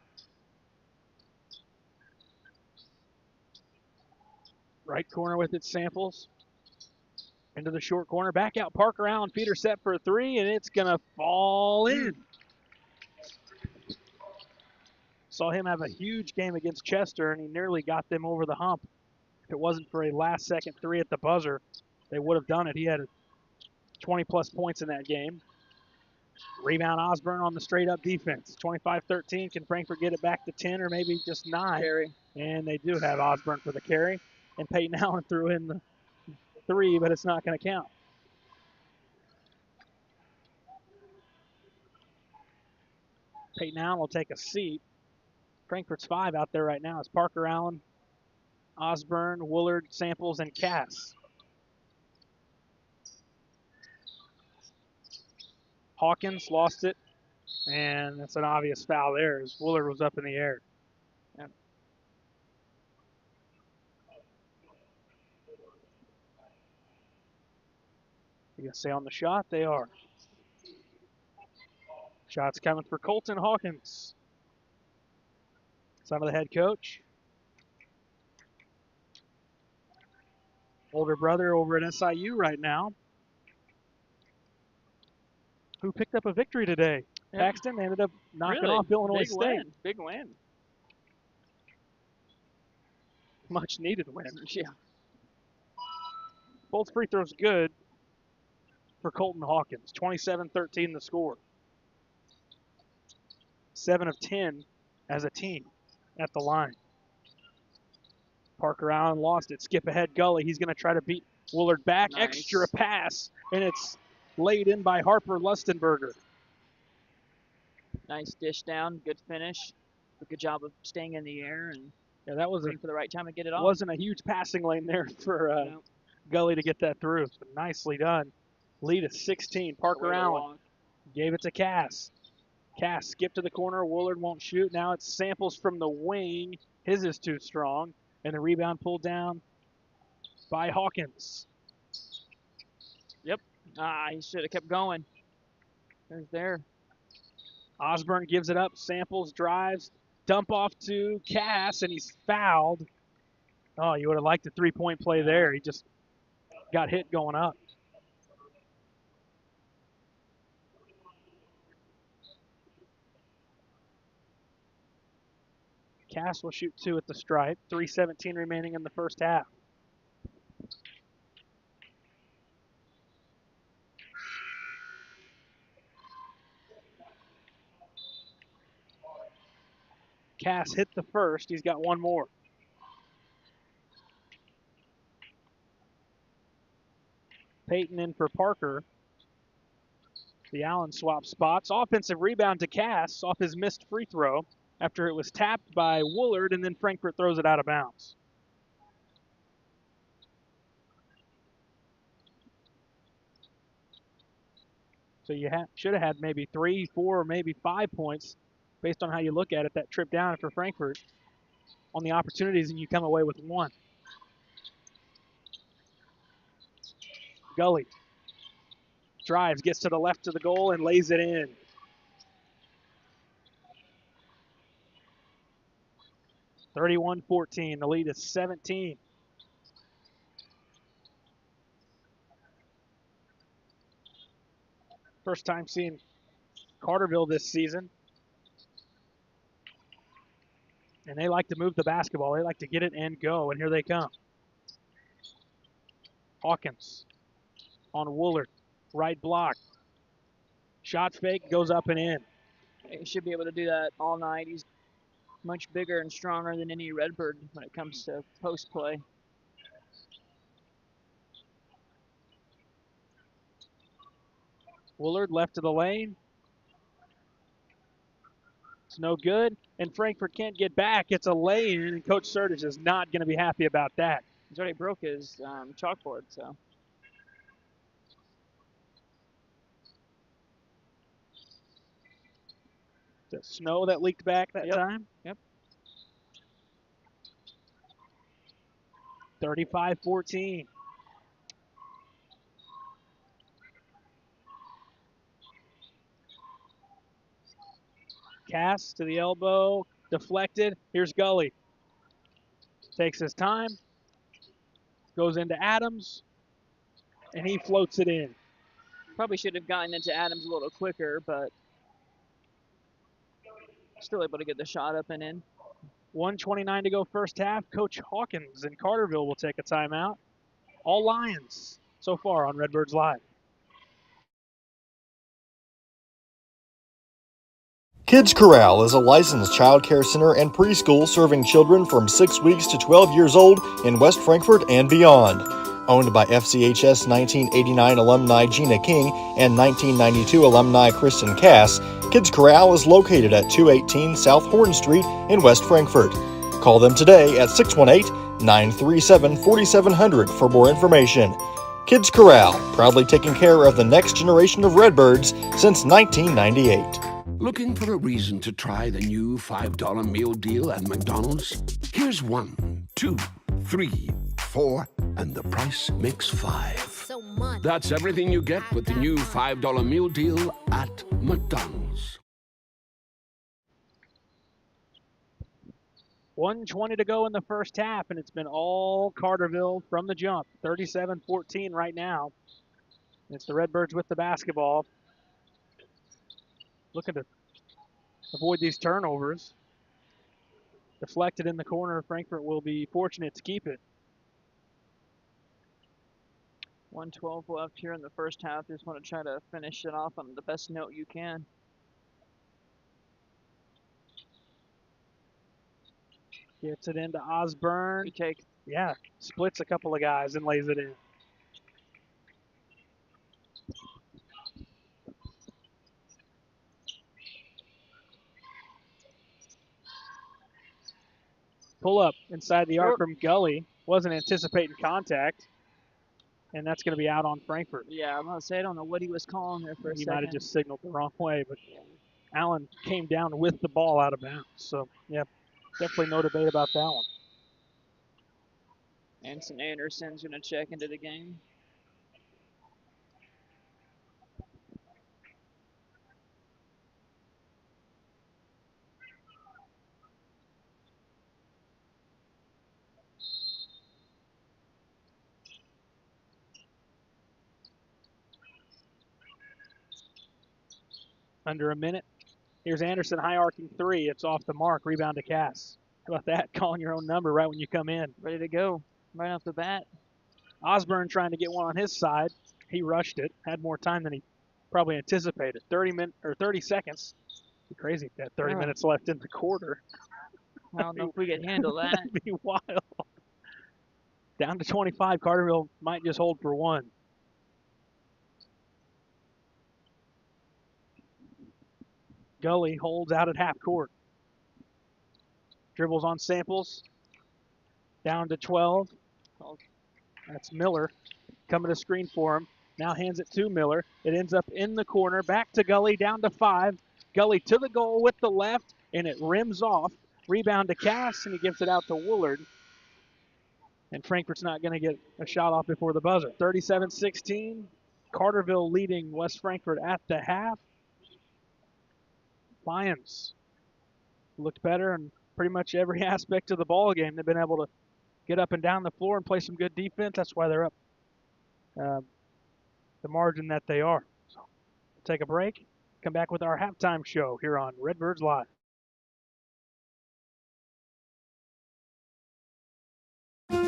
Right corner with its Samples. Into the short corner. Back out Parker Allen. Feeder set for a three, and it's going to fall in. Saw him have a huge game against Chester, and he nearly got them over the hump. If it wasn't for a last-second three at the buzzer, they would have done it. He had 20-plus points in that game. Rebound Osborne on the straight-up defense. 25-13. Can Frankfort get it back to 10 or maybe just 9? Carry. And they do have Osborne for the carry. And Peyton Allen threw in the 3, but it's not going to count. Peyton Allen will take a seat. Frankfort's 5 out there right now. It's Parker Allen, Osborne, Woolard, Samples, and Cass. Hawkins lost it, and that's an obvious foul there as Woolard was up in the air. Yeah. You gonna stay on the shot? They are. Shots coming for Colton Hawkins. Son of the head coach. Older brother over at SIU right now, who picked up a victory today. Yep. Paxton ended up knocking Really? off Illinois Big State. Win. Big win. Much needed win. Yeah. Both free throws good for Colton Hawkins. 27-13 the score. 7 of 10 as a team at the line. Parker Allen lost it. Skip ahead Gully. He's going to try to beat Woolard back. Nice. Extra pass, and it's laid in by Harper Lustenberger. Nice dish down. Good finish. Good job of staying in the air and Yeah, that was waiting for the right time to get it off. wasn't a huge passing lane there for Gully to get that through. But nicely done. Lead is 16. Parker Allen gave it to Cass. Cass skipped to the corner. Woolard won't shoot. Now it's Samples from the wing. His is too strong. And the rebound pulled down by Hawkins. Yep. He should have kept going. There's there. Osborne gives it up. Samples drives. Dump off to Cass, and he's fouled. Oh, you would have liked the three-point play there. He just got hit going up. Cass will shoot 2 at the stripe. 3:17 remaining in the first half. Cass hit the first. He's got one more. Peyton in for Parker. The Allen swap spots. Offensive rebound to Cass off his missed free throw after it was tapped by Woolard, and then Frankfort throws it out of bounds. So you should have had maybe 3, 4, or maybe 5 points based on how you look at it, that trip down for Frankfort on the opportunities, and you come away with 1. Gully drives, gets to the left of the goal, and lays it in. (31-14). The lead is 17. First time seeing Carterville this season. And they like to move the basketball. They like to get it and go, and here they come. Hawkins on Woolard. Right block. Shot fake, goes up and in. He should be able to do that all night. He's much bigger and stronger than any Redbird when it comes to post play. Woolard left of the lane. no good, and Frankfurt can't get back. It's a lay-in, and Coach Sertage is not going to be happy about that. He's already broke his chalkboard, so. The snow that leaked back that time. Yep. 35-14. Cass to the elbow, deflected. Here's Gully. Takes his time, goes into Adams, and he floats it in. Probably should have gotten into Adams a little quicker, but still able to get the shot up and in. 1:29 to go first half. Coach Hawkins in Carterville will take a timeout. All Lions so far on Redbirds Live. Kids Corral is a licensed child care center and preschool serving children from 6 weeks to 12 years old in West Frankfort and beyond. Owned by FCHS 1989 alumni Gina King and 1992 alumni Kristen Cass, Kids Corral is located at 218 South Horn Street in West Frankfort. Call them today at 618-937-4700 for more information. Kids Corral, proudly taking care of the next generation of Redbirds since 1998. Looking for a reason to try the new $5 meal deal at McDonald's? Here's 1, 2, 3, 4, and the price makes 5. That's everything you get with the new $5 meal deal at McDonald's. 1:20 to go in the first half, and it's been all Carterville from the jump. 37-14 right now. It's the Redbirds with the basketball. Looking to avoid these turnovers. Deflected in the corner. Frankfurt will be fortunate to keep it. 1:12 left here in the first half. Just want to try to finish it off on the best note you can. Gets it into Osborne. Good take. Yeah, splits a couple of guys and lays it in. Pull up inside the arc from Gully. Wasn't anticipating contact. And that's going to be out on Frankfurt. Yeah, I'm going to say I don't know what he was calling there for a He second. might have just signaled the wrong way, but Allen came down with the ball out of bounds. So, yeah, definitely no debate about that one. Anson Anderson's going to check into the game. Under a minute. Here's Anderson, high arcing three. It's off the mark. Rebound to Cass. How about that? Calling your own number right when you come in. Ready to go right off the bat. Osborne trying to get one on his side. He rushed it. Had more time than he probably anticipated. 30 seconds. It'd be crazy. Got 30 minutes left in the quarter. I don't know if we can handle that. That'd be wild. Down to 25. Carterville might just hold for one. Gully holds out at half court. Dribbles on Samples. Down to 12. That's Miller coming to screen for him. Now hands it to Miller. It ends up in the corner. Back to Gully, down to 5. Gully to the goal with the left, and it rims off. Rebound to Cass, and he gives it out to Woolard. And Frankfurt's not going to get a shot off before the buzzer. 37-16. Carterville leading West Frankfurt at the half. Lions looked better in pretty much every aspect of the ball game. They've been able to get up and down the floor and play some good defense. That's why they're up the margin that they are. So we'll take a break, come back with our halftime show here on Redbirds Live.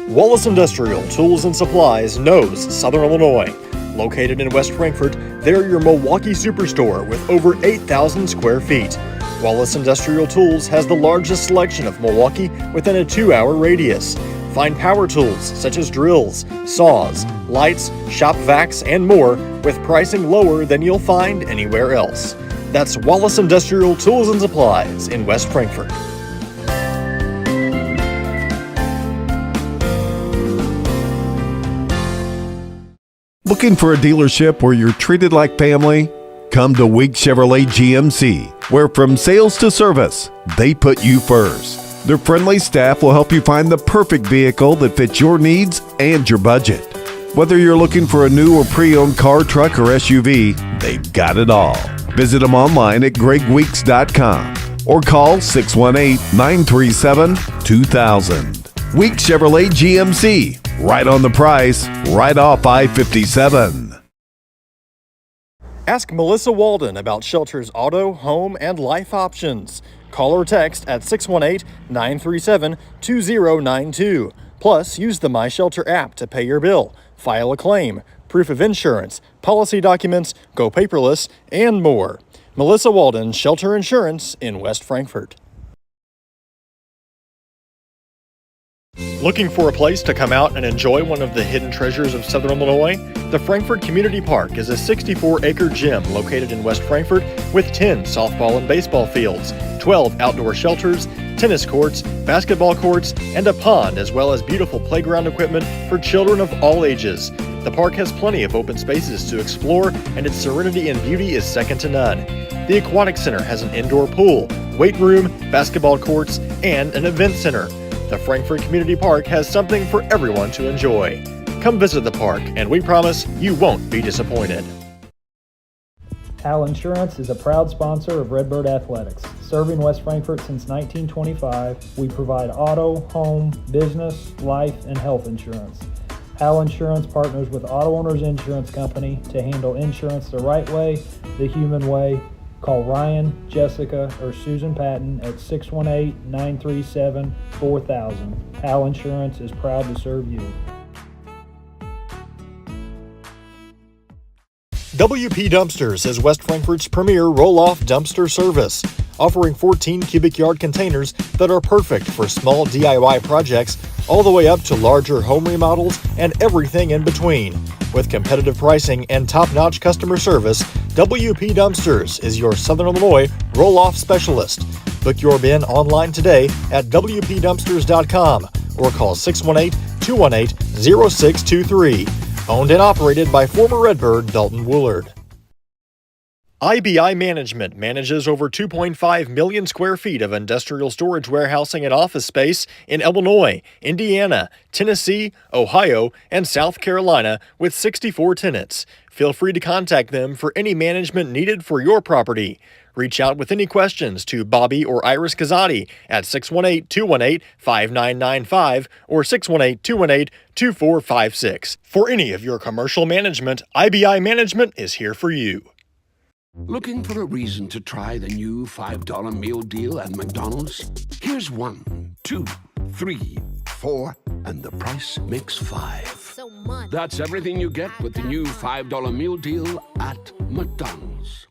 Wallace Industrial Tools and Supplies knows Southern Illinois. Located in West Frankfort, they're your Milwaukee superstore with over 8,000 square feet. Wallace Industrial Tools has the largest selection of Milwaukee within a 2-hour radius. Find power tools such as drills, saws, lights, shop vacs, and more with pricing lower than you'll find anywhere else. That's Wallace Industrial Tools and Supplies in West Frankfort. Looking for a dealership where you're treated like family? Come to Week Chevrolet GMC, where from sales to service, they put you first. Their friendly staff will help you find the perfect vehicle that fits your needs and your budget. Whether you're looking for a new or pre-owned car, truck, or SUV, they've got it all. Visit them online at gregweeks.com or call 618-937-2000. Week Chevrolet GMC, right on the price, right off I-57. Ask Melissa Walden about Shelter's auto, home, and life options. Call or text at 618-937-2092. Plus, use the My Shelter app to pay your bill, file a claim, proof of insurance, policy documents, go paperless, and more. Melissa Walden, Shelter Insurance in West Frankfort. Looking for a place to come out and enjoy one of the hidden treasures of Southern Illinois? The Frankfort Community Park is a 64-acre gym located in West Frankfort with 10 softball and baseball fields, 12 outdoor shelters, tennis courts, basketball courts, and a pond, as well as beautiful playground equipment for children of all ages. The park has plenty of open spaces to explore, and its serenity and beauty is second to none. The Aquatic Center has an indoor pool, weight room, basketball courts, and an event center. The Frankfort Community Park has something for everyone to enjoy. Come visit the park, and we promise you won't be disappointed. Hal Insurance is a proud sponsor of Redbird Athletics. Serving West Frankfort since 1925, we provide auto, home, business, life, and health insurance. Hal Insurance partners with Auto Owners Insurance Company to handle insurance the right way, the human way. Call Ryan, Jessica, or Susan Patton at 618-937-4000. Hal Insurance is proud to serve you. WP Dumpsters is West Frankfort's premier roll-off dumpster service, offering 14 cubic yard containers that are perfect for small DIY projects all the way up to larger home remodels and everything in between. With competitive pricing and top-notch customer service, WP Dumpsters is your Southern Illinois roll-off specialist. Book your bin online today at WPDumpsters.com or call 618-218-0623. Owned and operated by former Redbird Dalton Woolard. IBI Management manages over 2.5 million square feet of industrial storage warehousing and office space in Illinois, Indiana, Tennessee, Ohio, and South Carolina with 64 tenants. Feel free to contact them for any management needed for your property. Reach out with any questions to Bobby or Iris Kazadi at 618-218-5995 or 618-218-2456. For any of your commercial management, IBI Management is here for you. Looking for a reason to try the new $5 meal deal at McDonald's? Here's 1, 2, 3, 4, and the price makes 5. That's everything you get with the new $5 meal deal at McDonald's.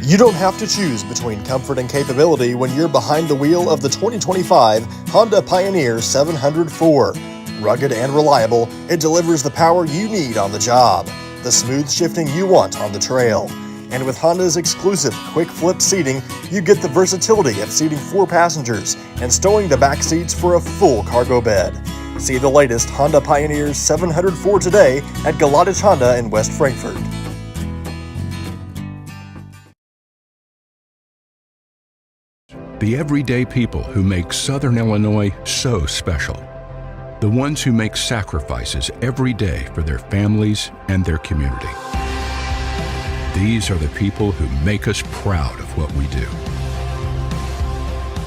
You don't have to choose between comfort and capability when you're behind the wheel of the 2025 Honda Pioneer 704. Rugged and reliable, it delivers the power you need on the job, the smooth shifting you want on the trail. And with Honda's exclusive quick flip seating, you get the versatility of seating 4 passengers and stowing the back seats for a full cargo bed. See the latest Honda Pioneer 704 today at Galatich Honda in West Frankfort. The everyday people who make Southern Illinois so special. The ones who make sacrifices every day for their families and their community. These are the people who make us proud of what we do.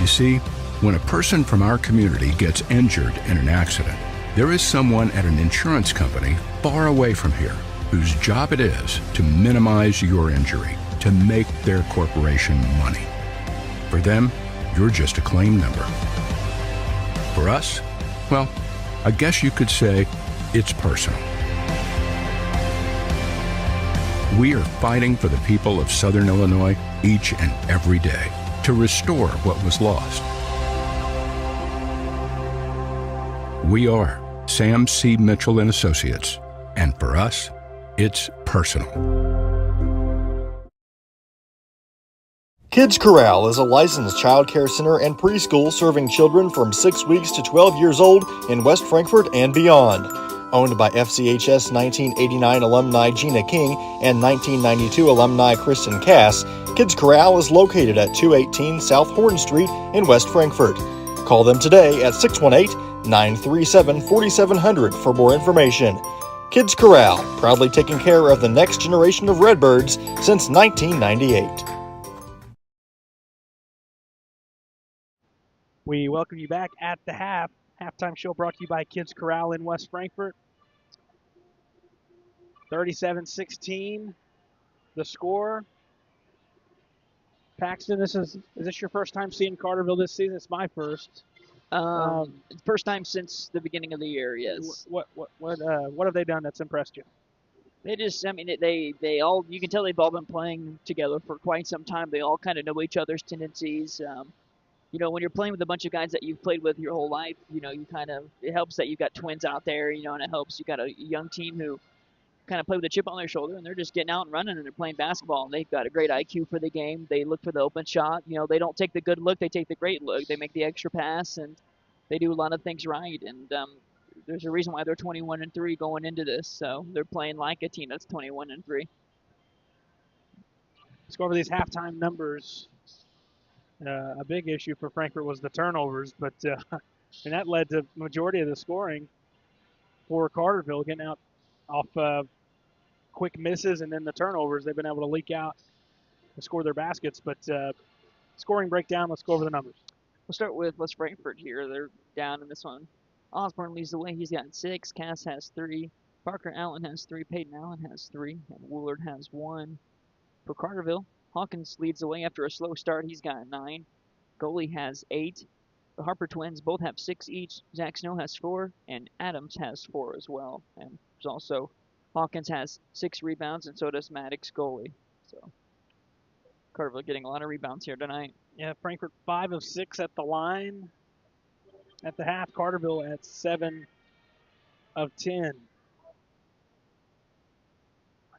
You see, when a person from our community gets injured in an accident, there is someone at an insurance company far away from here whose job it is to minimize your injury, to make their corporation money. For them, you're just a claim number. For us, well, I guess you could say it's personal. We are fighting for the people of Southern Illinois each and every day to restore what was lost. We are Sam C. Mitchell and Associates, and for us, it's personal. Kids Corral is a licensed child care center and preschool serving children from 6 weeks to 12 years old in West Frankfort and beyond. Owned by FCHS 1989 alumni Gina King and 1992 alumni Kristen Cass, Kids Corral is located at 218 South Horn Street in West Frankfort. Call them today at 618-937-4700 for more information. Kids Corral, proudly taking care of the next generation of Redbirds since 1998. We welcome you back at the halftime show brought to you by Kids Corral in West Frankfort. 37-16, the score. Paxton, is this your first time seeing Carterville this season? It's my first. First time since the beginning of the year, yes. What have they done that's impressed you? They all, you can tell they've all been playing together for quite some time. They all kind of know each other's tendencies. When you're playing with a bunch of guys that you've played with your whole life, it helps that you've got twins out there, and it helps you got a young team who kind of play with a chip on their shoulder, and they're just getting out and running, and they're playing basketball, and they've got a great IQ for the game. They look for the open shot. They don't take the good look, they take the great look. They make the extra pass, and they do a lot of things right, and there's a reason why they're 21-3 going into this, so they're playing like a team that's 21-3. Let's go over these halftime numbers. A big issue for Frankfort was the turnovers, but and that led to the majority of the scoring for Carterville, getting out off quick misses and then the turnovers. They've been able to leak out and score their baskets, but scoring breakdown, let's go over the numbers. We'll start with West Frankfort here. They're down in this one. Osborne leads the way. He's got 6. Cass has 3. Parker Allen has 3. Peyton Allen has 3. And Woolard has 1. For Carterville, Hawkins leads the way after a slow start. He's got 9. Goalie has 8. The Harper twins both have 6 each. Zach Snow has 4. And Adams has 4 as well. And there's also Hawkins has 6 rebounds, and so does Maddox, goalie. So Carterville getting a lot of rebounds here tonight. Yeah, Frankfort 5 of 6 at the line. At the half, Carterville at 7 of 10.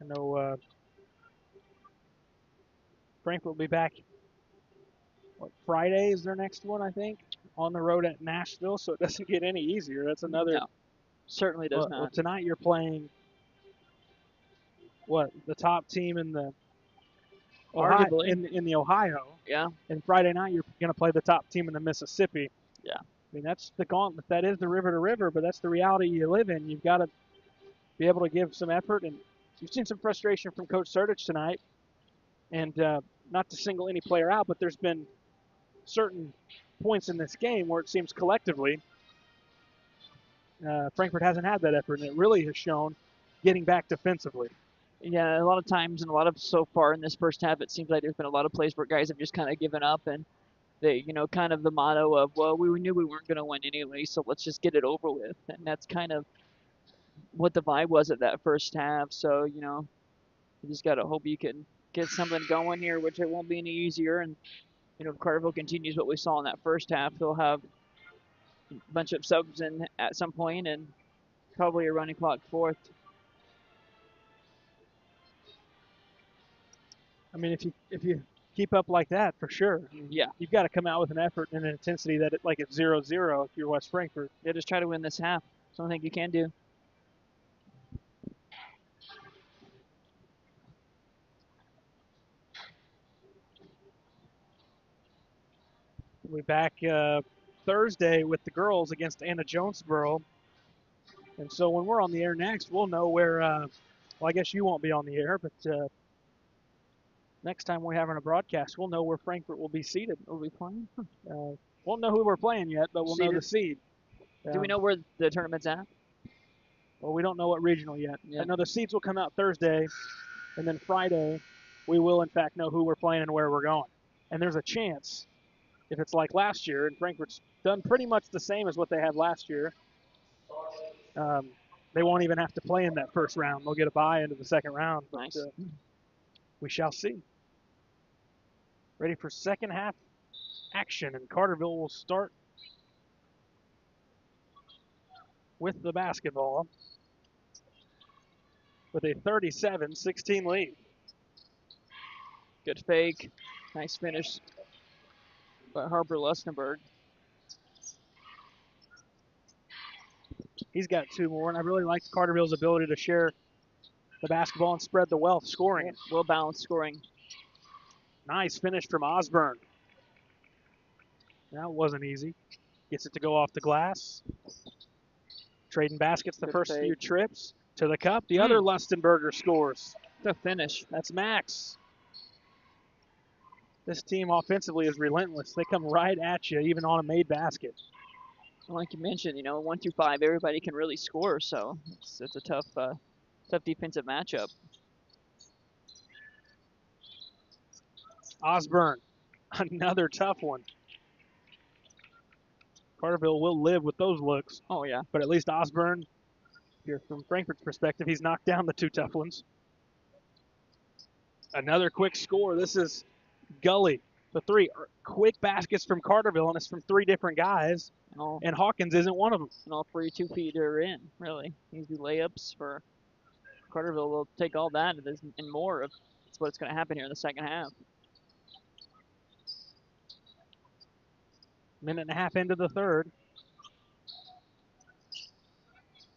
I know Frankfort will be back. Friday is their next one, I think, on the road at Nashville, so it doesn't get any easier. That's another. No, certainly does not. Well, tonight you're playing the top team in the Ohio, in the Ohio. Yeah. And Friday night you're going to play the top team in the Mississippi. Yeah. I mean, that's the gauntlet. That is the river to river, but that's the reality you live in. You've got to be able to give some effort, and you've seen some frustration from Coach Sertich tonight. And not to single any player out, but there's been certain points in this game where it seems collectively Frankfort hasn't had that effort, and it really has shown getting back defensively. Yeah, a lot of times and a lot of so far in this first half, it seems like there's been a lot of plays where guys have just kind of given up, and they, kind of the motto of, well, we knew we weren't going to win anyway, so let's just get it over with. And that's kind of what the vibe was at that first half. So, you just got to hope you can get something going here, which it won't be any easier. And, if Carterville continues what we saw in that first half, they'll have a bunch of subs in at some point and probably a running clock fourth. I mean, if you keep up like that, for sure. Yeah. You've got to come out with an effort and an intensity that it's 0-0 if you're West Frankfort. Yeah, just try to win this half. Something you can do. We'll be back Thursday with the girls against Anna Jonesboro. And so when we're on the air next, we'll know where, well, I guess you won't be on the air, but next time we're having a broadcast, we'll know where Frankfort will be seated. Will we playing? Won't know who we're playing yet, but we'll know the seed. Do we know where the tournament's at? Well, we don't know what regional yet. Yeah. I know the seeds will come out Thursday, and then Friday we will, in fact, know who we're playing and where we're going. And there's a chance, if it's like last year, and Frankfort's done pretty much the same as what they had last year, they won't even have to play in that first round. They'll get a bye into the second round. But, nice. We shall see. Ready for second half action, and Carterville will start with the basketball with a 37-16 lead. Good fake. Nice finish by Harper Lustenberg. He's got 2 more, and I really like Carterville's ability to share the basketball and spread the wealth scoring. Well balanced scoring. Nice finish from Osborne. That wasn't easy. Gets it to go off the glass. Trading baskets the Good first fade. few trips to the cup. The other Lustenberger scores. The finish. That's Max. This team offensively is relentless. They come right at you, even on a made basket. Like you mentioned, 1 through 5, everybody can really score, so it's a tough defensive matchup. Osborne, another tough one. Carterville will live with those looks. Oh, yeah. But at least Osborne, here from Frankfurt's perspective, he's knocked down the 2 tough ones. Another quick score. This is Gully. The 3 quick baskets from Carterville, and it's from 3 different guys. And Hawkins isn't one of them. And all 3 2-feeder in, really. Easy layups for Carterville. Will take all that and more of what's going to happen here in the second half. Minute and a half into the third.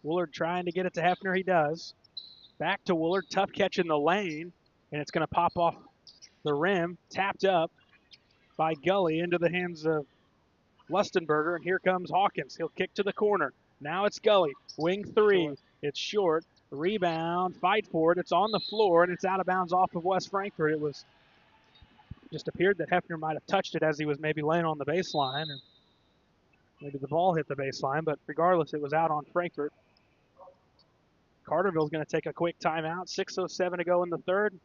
Woolard trying to get it to Hefner. He does. Back to Woolard. Tough catch in the lane. And it's going to pop off the rim. Tapped up by Gully into the hands of Lustenberger. And here comes Hawkins. He'll kick to the corner. Now it's Gully. Wing 3. Short. It's short. Rebound. Fight for it. It's on the floor. And it's out of bounds off of West Frankfort. It was just appeared that Hefner might have touched it as he was maybe laying on the baseline. Or maybe the ball hit the baseline. But regardless, it was out on Frankfort. Carterville's going to take a quick timeout. 6:07 to go in the third.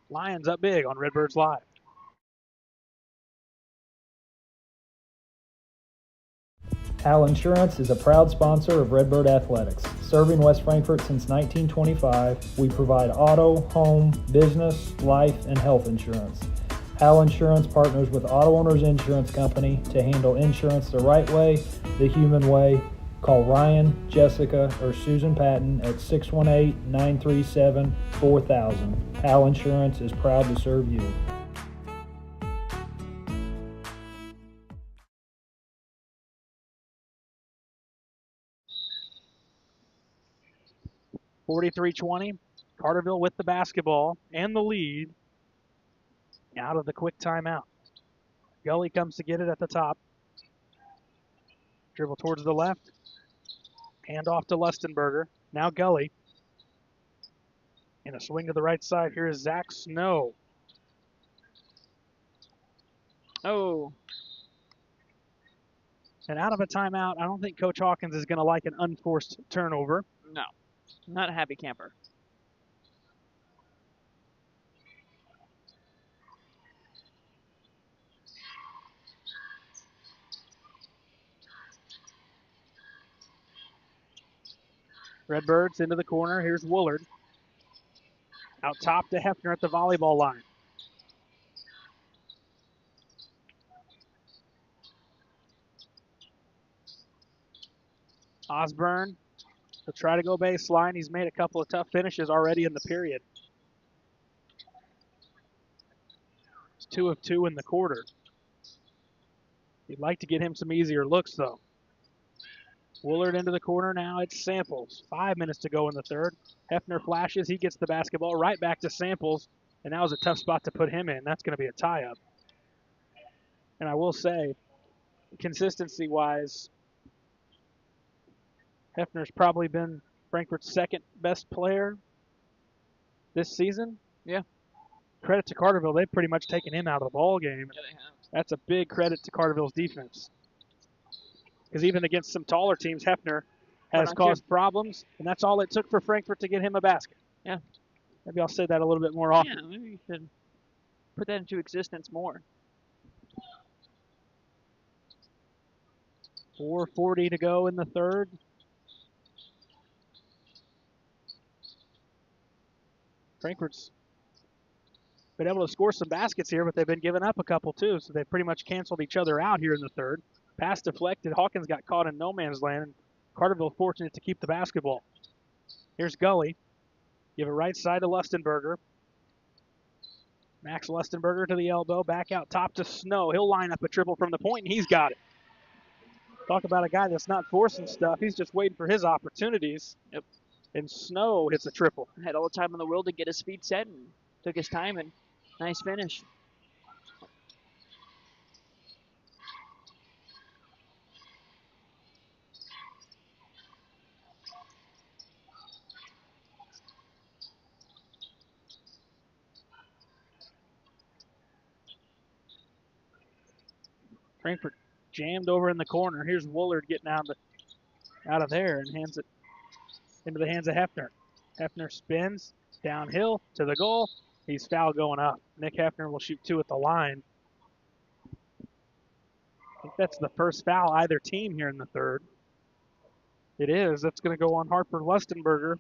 Lions up big on Redbirds Live. Hal Insurance is a proud sponsor of Redbird Athletics. Serving West Frankfort since 1925, we provide auto, home, business, life, and health insurance. Hal Insurance partners with Auto Owners Insurance Company to handle insurance the right way, the human way. Call Ryan, Jessica, or Susan Patton at 618-937-4000. Hal Insurance is proud to serve you. (43-20). Carterville with the basketball and the lead out of the quick timeout. Gully comes to get it at the top. Dribble towards the left. Hand off to Lustenberger. Now Gully. And a swing to the right side. Here is Zach Snow. Oh. And out of a timeout, I don't think Coach Hawkins is going to like an unforced turnover. No. Not a happy camper. Redbirds into the corner. Here's Woolard. Out top to Hefner at the volleyball line. Osborne will try to go baseline. He's made a couple of tough finishes already in the period. It's 2 of 2 in the quarter. You'd like to get him some easier looks, though. Woolard into the corner now. It's Samples. 5 minutes to go in the third. Hefner flashes. He gets the basketball right back to Samples. And that was a tough spot to put him in. That's going to be a tie-up. And I will say, consistency-wise, Hefner's probably been Frankfurt's second best player this season. Yeah. Credit to Carterville. They've pretty much taken him out of the ball game. Yeah, they have. That's a big credit to Carterville's defense. Because even against some taller teams, Hefner has caused problems, and that's all it took for Frankfurt to get him a basket. Yeah. Maybe I'll say that a little bit more often. Yeah, maybe you should put that into existence more. 4:40 to go in the third. Frankfurt's been able to score some baskets here, but they've been giving up a couple too, so they've pretty much canceled each other out here in the third. Pass deflected. Hawkins got caught in no man's land, and Carterville fortunate to keep the basketball. Here's Gully. Give it right side to Lustenberger. Max Lustenberger to the elbow, back out top to Snow. He'll line up a triple from the point, and he's got it. Talk about a guy that's not forcing stuff. He's just waiting for his opportunities. Yep. And Snow hits a triple. Had all the time in the world to get his feet set and took his time, and nice finish. Frankfurt jammed over in the corner. Here's Woolard getting out of there and hands it into the hands of Hefner. Hefner spins downhill to the goal. He's foul going up. Nick Hefner will shoot 2 at the line. I think that's the first foul either team here in the third. It is. That's going to go on Harper Lustenberger.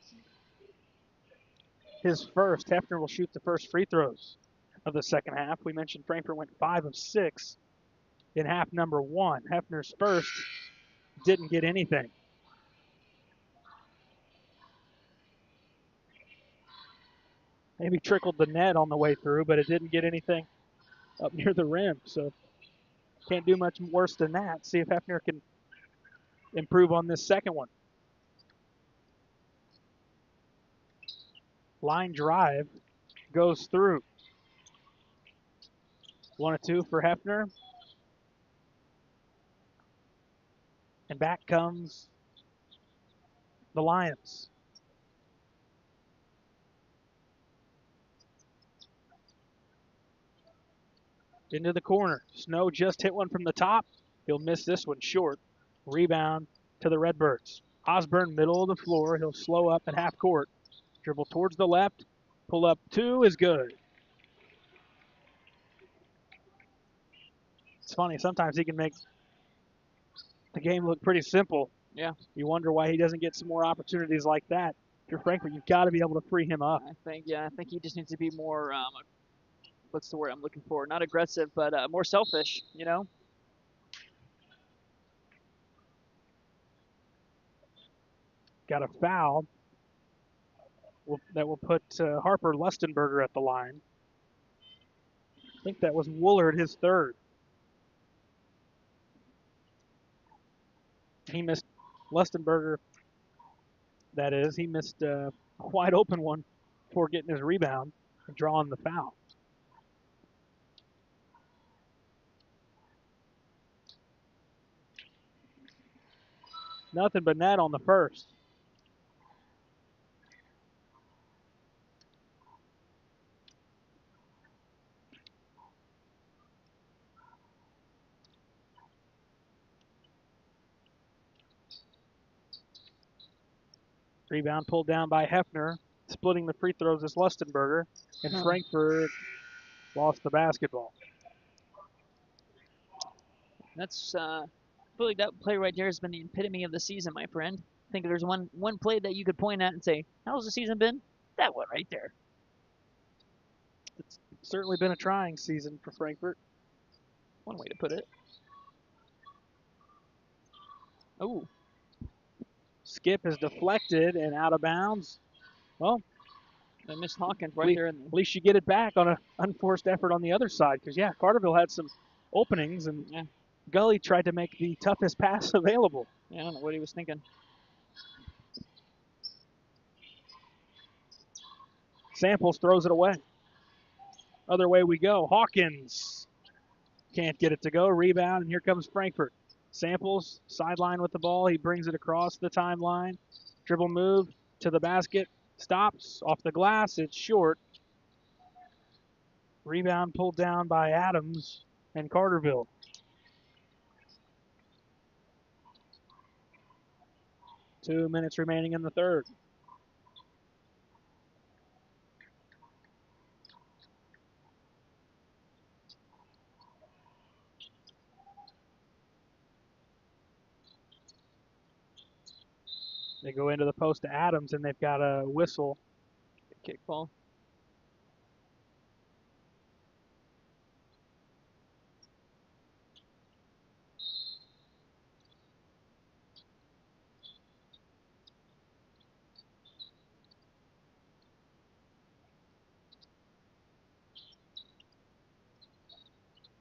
His first. Hefner will shoot the first free throws of the second half. We mentioned Frankfurt went 5 of 6 in half number 1. Hefner's first didn't get anything. Maybe trickled the net on the way through, but it didn't get anything up near the rim. So can't do much worse than that. See if Hefner can improve on this second one. Line drive goes through. 1 of 2 for Hefner. And back comes the Lions. Into the corner. Snow just hit one from the top. He'll miss this one short. Rebound to the Redbirds. Osborne, middle of the floor. He'll slow up at half court. Dribble towards the left. Pull up 2 is good. It's funny. Sometimes he can make the game look pretty simple. Yeah. You wonder why he doesn't get some more opportunities like that. If you're Frankfurt, you've got to be able to free him up. I think he just needs to be more, what's the word I'm looking for? Not aggressive, but more selfish, you know? Got a foul that will put Harper Lustenberger at the line. I think that was Woolard, his third. He missed Lustenberger, that is. He missed a wide open one before getting his rebound and drawing the foul. Nothing but net on the first. Rebound pulled down by Hefner. Splitting the free throws is Lustenberger. And Frankfurt lost the basketball. That's, I feel like that play right there has been the epitome of the season, my friend. I think if there's one play that you could point at and say, how's the season been? That one right there. It's certainly been a trying season for Frankfurt. One way to put it. Oh. Skip is deflected and out of bounds. Well, I missed Hawkins right there. At least you get it back on an unforced effort on the other side. Because, Carterville had some openings, and Gully tried to make the toughest pass available. Yeah, I don't know what he was thinking. Samples throws it away. Other way we go. Hawkins can't get it to go. Rebound, and here comes Frankfurt. Samples, sideline with the ball. He brings it across the timeline. Dribble move to the basket. Stops off the glass. It's short. Rebound pulled down by Adams and Carterville. Two minutes remaining in the third. They go into the post to Adams, and they've got a whistle. Kickball.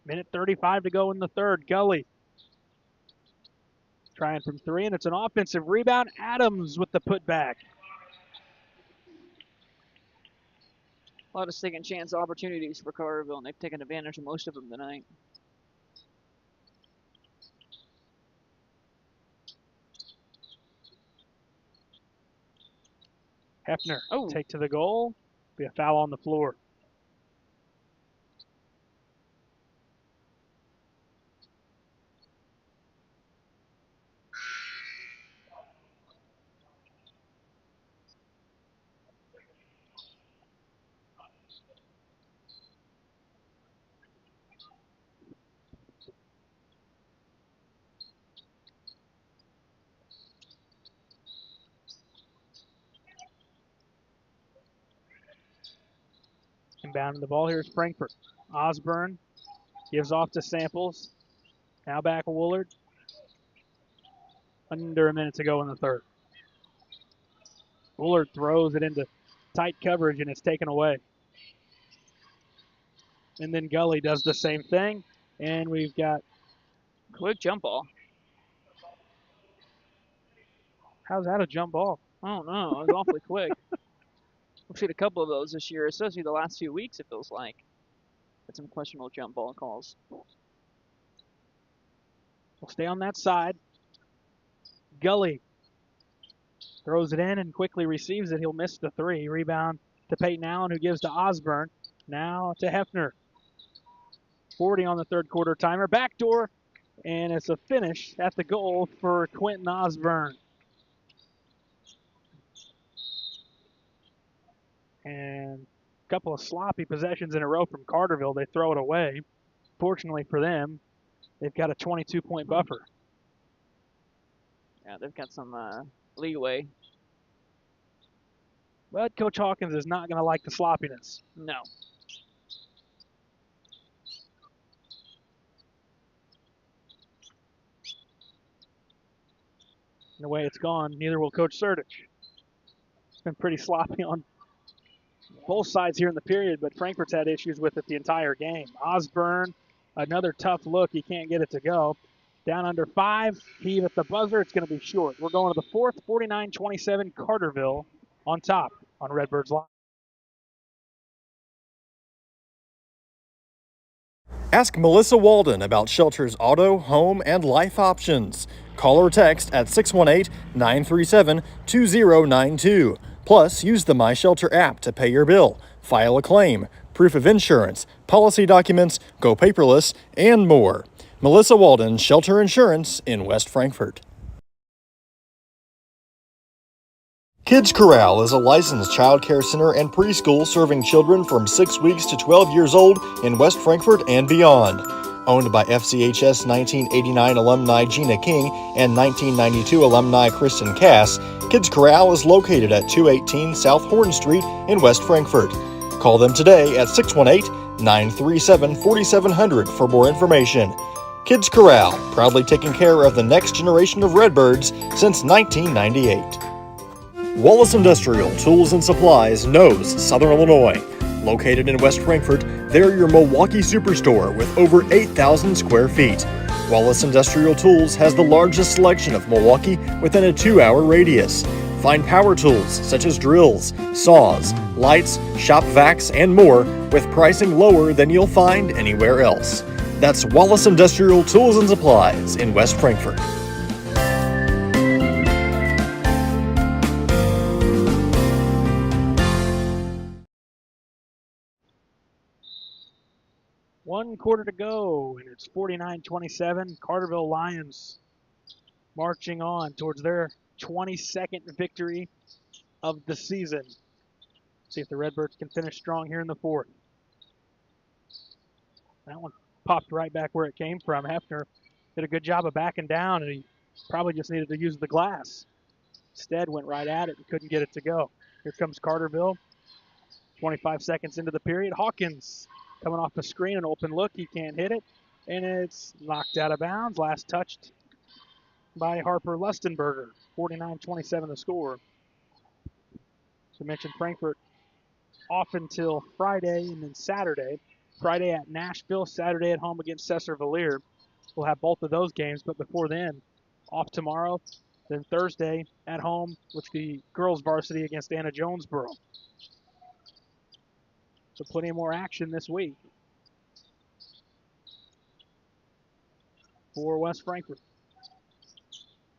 Minute 35 to go in the third. Gully trying from three, and it's an offensive rebound. Adams with the putback. A lot of second chance opportunities for Carterville, and they've taken advantage of most of them tonight. Hefner take to the goal. Be a foul on the floor. Inbounding the ball. Here's Frankfurt. Osborne gives off to Samples. Now back Woolard. Under a minute to go in the third. Woolard throws it into tight coverage, and it's taken away. And then Gully does the same thing. And we've got quick jump ball. How's that a jump ball? I don't know. It was awfully quick. We've seen a couple of those this year, especially the last few weeks, it feels like. Had some questionable jump ball calls. We'll stay on that side. Gully throws it in and quickly receives it. He'll miss the three. Rebound to Peyton Allen, who gives to Osborne. Now to Hefner. 40 on the third quarter timer. Backdoor, and it's a finish at the goal for Quentin Osborne. And a couple of sloppy possessions in a row from Carterville. They throw it away. Fortunately for them, they've got a 22-point buffer. Yeah, they've got some leeway. But Coach Hawkins is not going to like the sloppiness. No. And the way it's gone, neither will Coach Sertich. It's been pretty sloppy on both sides here in the period, but Frankfurt's had issues with it the entire game. Osborne, another tough look. He can't get it to go. Down under 5. Heave at the buzzer. It's going to be short. We're going to the fourth, 49-27, Carterville on top on Redbirds Live. Ask Melissa Walden about Shelter's auto, home, and life options. Call or text at 618-937-2092. Plus, use the My Shelter app to pay your bill, file a claim, proof of insurance, policy documents, go paperless, and more. Melissa Walden, Shelter Insurance in West Frankfort. Kids Corral is a licensed child care center and preschool serving children from 6 weeks to 12 years old in West Frankfort and beyond. Owned by FCHS 1989 alumni Gina King and 1992 alumni Kristen Cass, Kids Corral is located at 218 South Horn Street in West Frankfort. Call them today at 618-937-4700 for more information. Kids Corral, proudly taking care of the next generation of Redbirds since 1998. Wallace Industrial Tools and Supplies knows Southern Illinois. Located in West Frankfort, they're your Milwaukee superstore with over 8,000 square feet. Wallace Industrial Tools has the largest selection of Milwaukee within a 2-hour radius. Find power tools such as drills, saws, lights, shop vacs, and more with pricing lower than you'll find anywhere else. That's Wallace Industrial Tools and Supplies in West Frankfort. One quarter to go, and it's 49-27. Carterville Lions marching on towards their 22nd victory of the season. See if the Redbirds can finish strong here in the fourth. That one popped right back where it came from. Hefner did a good job of backing down, and he probably just needed to use the glass. Instead, went right at it and couldn't get it to go. Here comes Carterville. 25 seconds into the period. Hawkins coming off the screen, an open look. He can't hit it, and it's knocked out of bounds. Last touched by Harper Lustenberger. 49-27 the score. So I mentioned Frankfurt off until Friday and then Saturday. Friday at Nashville, Saturday at home against Cesar-Valier. We'll have both of those games, but before then, off tomorrow, then Thursday at home with the girls varsity against Anna Jonesboro. So plenty more action this week for West Frankfort.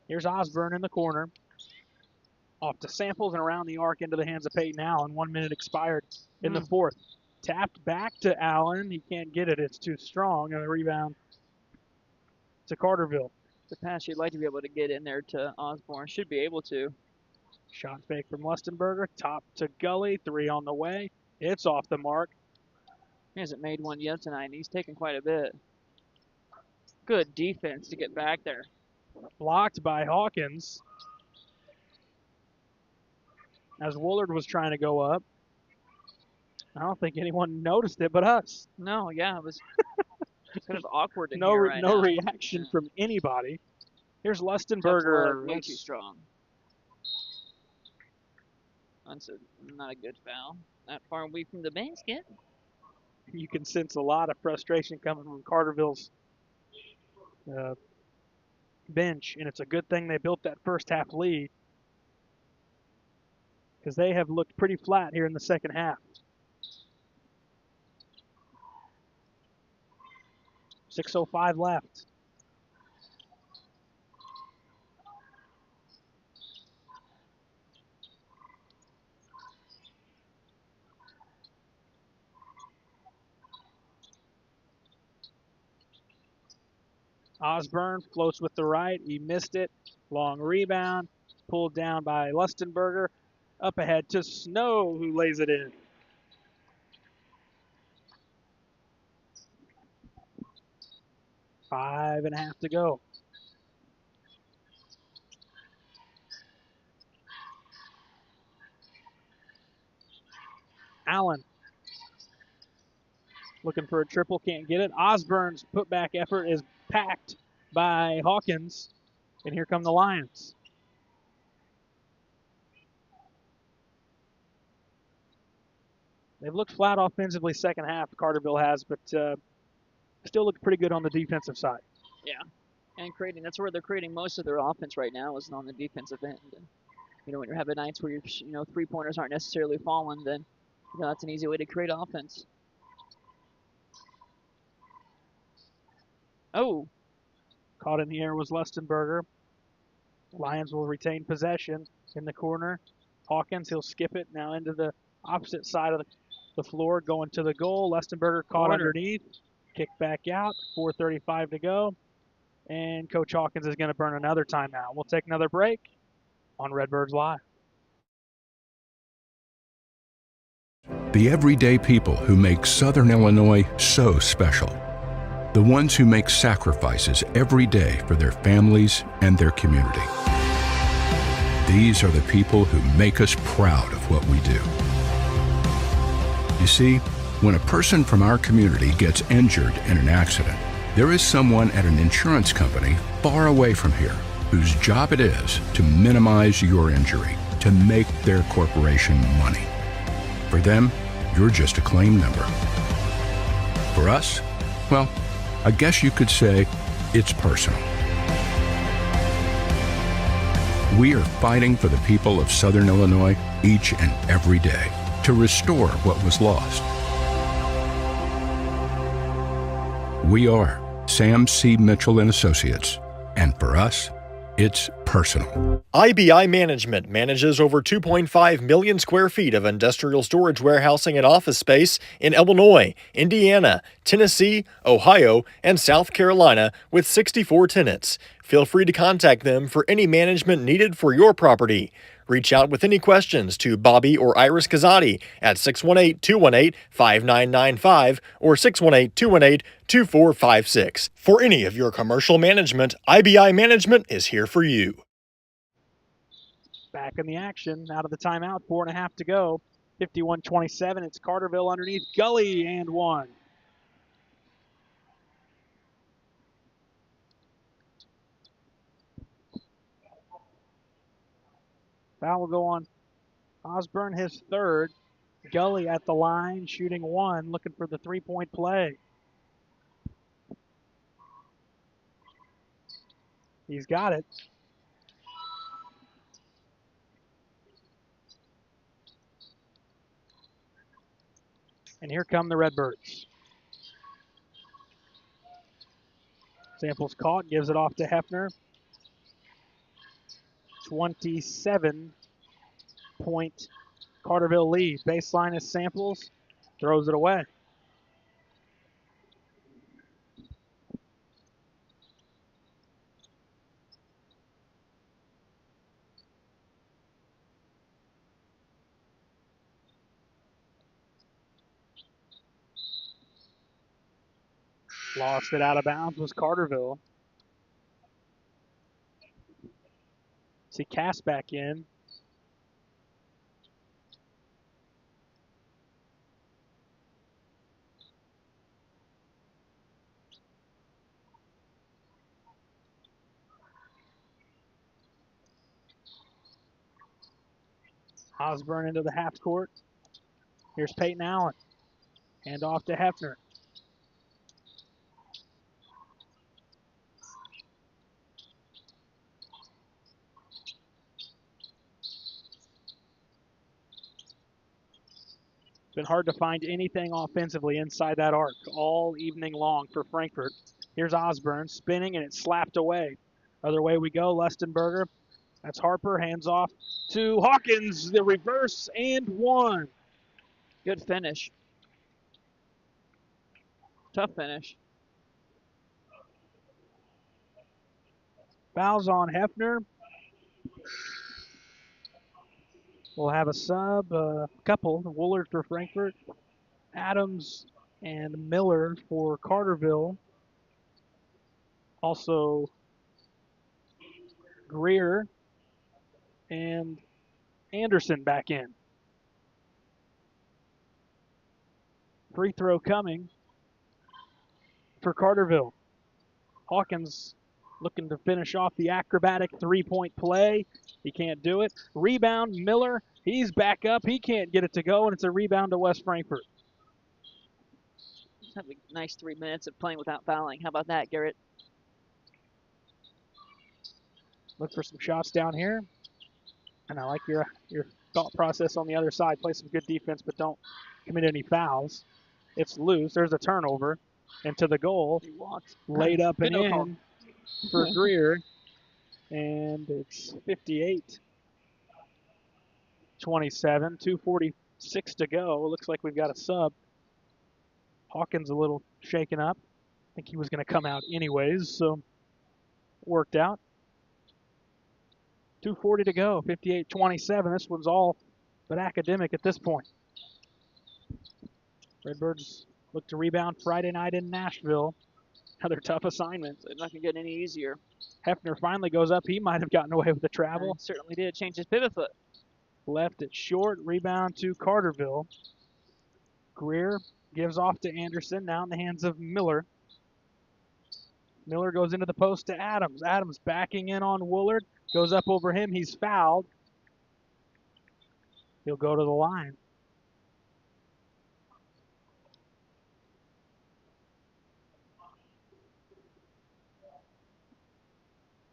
Here's Osborne in the corner. Off to Samples and around the arc into the hands of Peyton Allen. 1 minute expired in the fourth. Tapped back to Allen. He can't get it. It's too strong. And the rebound to Carterville. The pass you'd like to be able to get in there to Osborne. Should be able to. Shot fake from Lustenberger. Top to Gully. 3 on the way. It's off the mark. He hasn't made one yet tonight, and he's taken quite a bit. Good defense to get back there. Blocked by Hawkins. As Woolard was trying to go up. I don't think anyone noticed it but us. No, yeah, it was kind of awkward in no here right no now. reaction from anybody. Here's Way Lustenberger. too strong. That's not a good foul. Not far away from the basket. You can sense a lot of frustration coming from Carterville's bench, and it's a good thing they built that first half lead because they have looked pretty flat here in the second half. 6:05 left. Osborne floats with the right. He missed it. Long rebound. Pulled down by Lustenberger. Up ahead to Snow, who lays it in. Five and a half to go. Allen looking for a triple, can't get it. Osborne's putback effort is packed by Hawkins, and here come the Lions. They've looked flat offensively second half, Carterville has, but still look pretty good on the defensive side. Yeah, and that's where they're creating most of their offense right now is on the defensive end. And, when you're having nights where your three-pointers aren't necessarily falling, then that's an easy way to create offense. Oh. Caught in the air was Lustenberger. Lions will retain possession in the corner. Hawkins, he'll skip it now into the opposite side of the floor, going to the goal. Lustenberger caught underneath. Kick back out. 4:35 to go. And Coach Hawkins is going to burn another timeout. We'll take another break on Redbirds Live. The everyday people who make Southern Illinois so special. The ones who make sacrifices every day for their families and their community. These are the people who make us proud of what we do. You see, when a person from our community gets injured in an accident, there is someone at an insurance company far away from here whose job it is to minimize your injury, to make their corporation money. For them, you're just a claim number. For us, well, I guess you could say it's personal. We are fighting for the people of Southern Illinois each and every day to restore what was lost. We are Sam C. Mitchell and Associates, and for us, it's personal. IBI Management manages over 2.5 million square feet of industrial storage, warehousing, and office space in Illinois, Indiana, Tennessee, Ohio, and South Carolina with 64 tenants. Feel free to contact them for any management needed for your property. Reach out with any questions to Bobby or Iris Kazadi at 618-218-5995 or 618-218-2456. For any of your commercial management, IBI Management is here for you. Back in the action, out of the timeout, 4.5 to go. 51-27, it's Carterville underneath Gully and one. Foul will go on Osborne, his third. Gully at the line, shooting one, looking for the three-point play. He's got it. And here come the Redbirds. Samples caught, gives it off to Hefner. 27-point Carterville lead. Baseline is Samples, throws it away. Lost it out of bounds was Carterville. See Cass back in. Osborne into the half court. Here's Peyton Allen. Hand off to Hefner. It's been hard to find anything offensively inside that arc all evening long for Frankfort. Here's Osborne spinning, and it's slapped away. Other way we go, Lustenberger. That's Harper, hands off to Hawkins, the reverse, and one. Good finish. Tough finish. Fouls on Hefner. We'll have a sub, a couple. Woolard for Frankfort, Adams and Miller for Carterville. Also Greer and Anderson back in. Free throw coming for Carterville. Hawkins looking to finish off the acrobatic three-point play. He can't do it. Rebound, Miller. He's back up. He can't get it to go, and it's a rebound to West Frankfort. Have a nice 3 minutes of playing without fouling. How about that, Garrett? Look for some shots down here. And I like your thought process on the other side. Play some good defense, but don't commit any fouls. It's loose. There's a turnover. And to the goal. He walked. Laid up and Good no in for Greer. And it's 58-27. 2:46 to go. Looks like we've got a sub. Hawkins a little shaken up. I think he was going to come out anyways, so worked out. 2:40 to go, 58-27. This one's all but academic at this point. Redbirds look to rebound Friday night in Nashville. Another tough assignment. It's not going to get any easier. Hefner finally goes up. He might have gotten away with the travel. Certainly did. Change his pivot foot. Left it short. Rebound to Carterville. Greer gives off to Anderson. Now in the hands of Miller. Miller goes into the post to Adams. Adams backing in on Woolard. Goes up over him. He's fouled. He'll go to the line.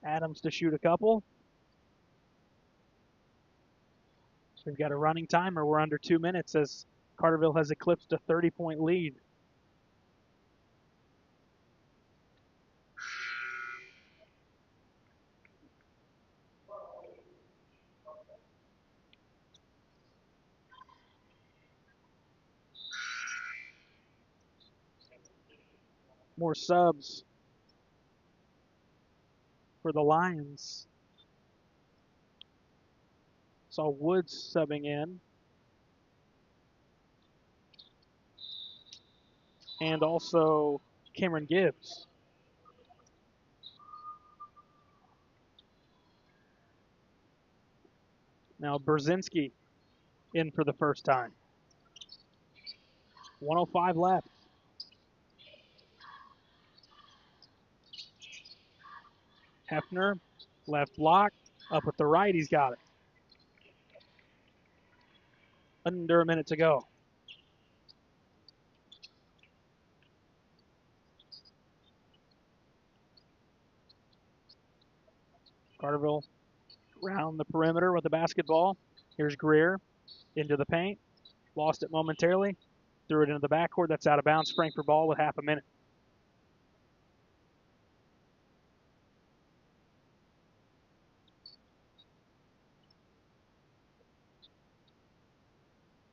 Adams to shoot a couple. We've got a running timer. We're under 2 minutes as Carterville has eclipsed a 30-point lead. More subs for the Lions. Saw Woods subbing in. And also Cameron Gibbs. Now Brzezinski in for the first time. 1:05 left. Hefner, left block, up with the right, he's got it. Under a minute to go. Carterville around the perimeter with the basketball. Here's Greer into the paint. Lost it momentarily. Threw it into the backcourt. That's out of bounds. Frankfurt ball with half a minute.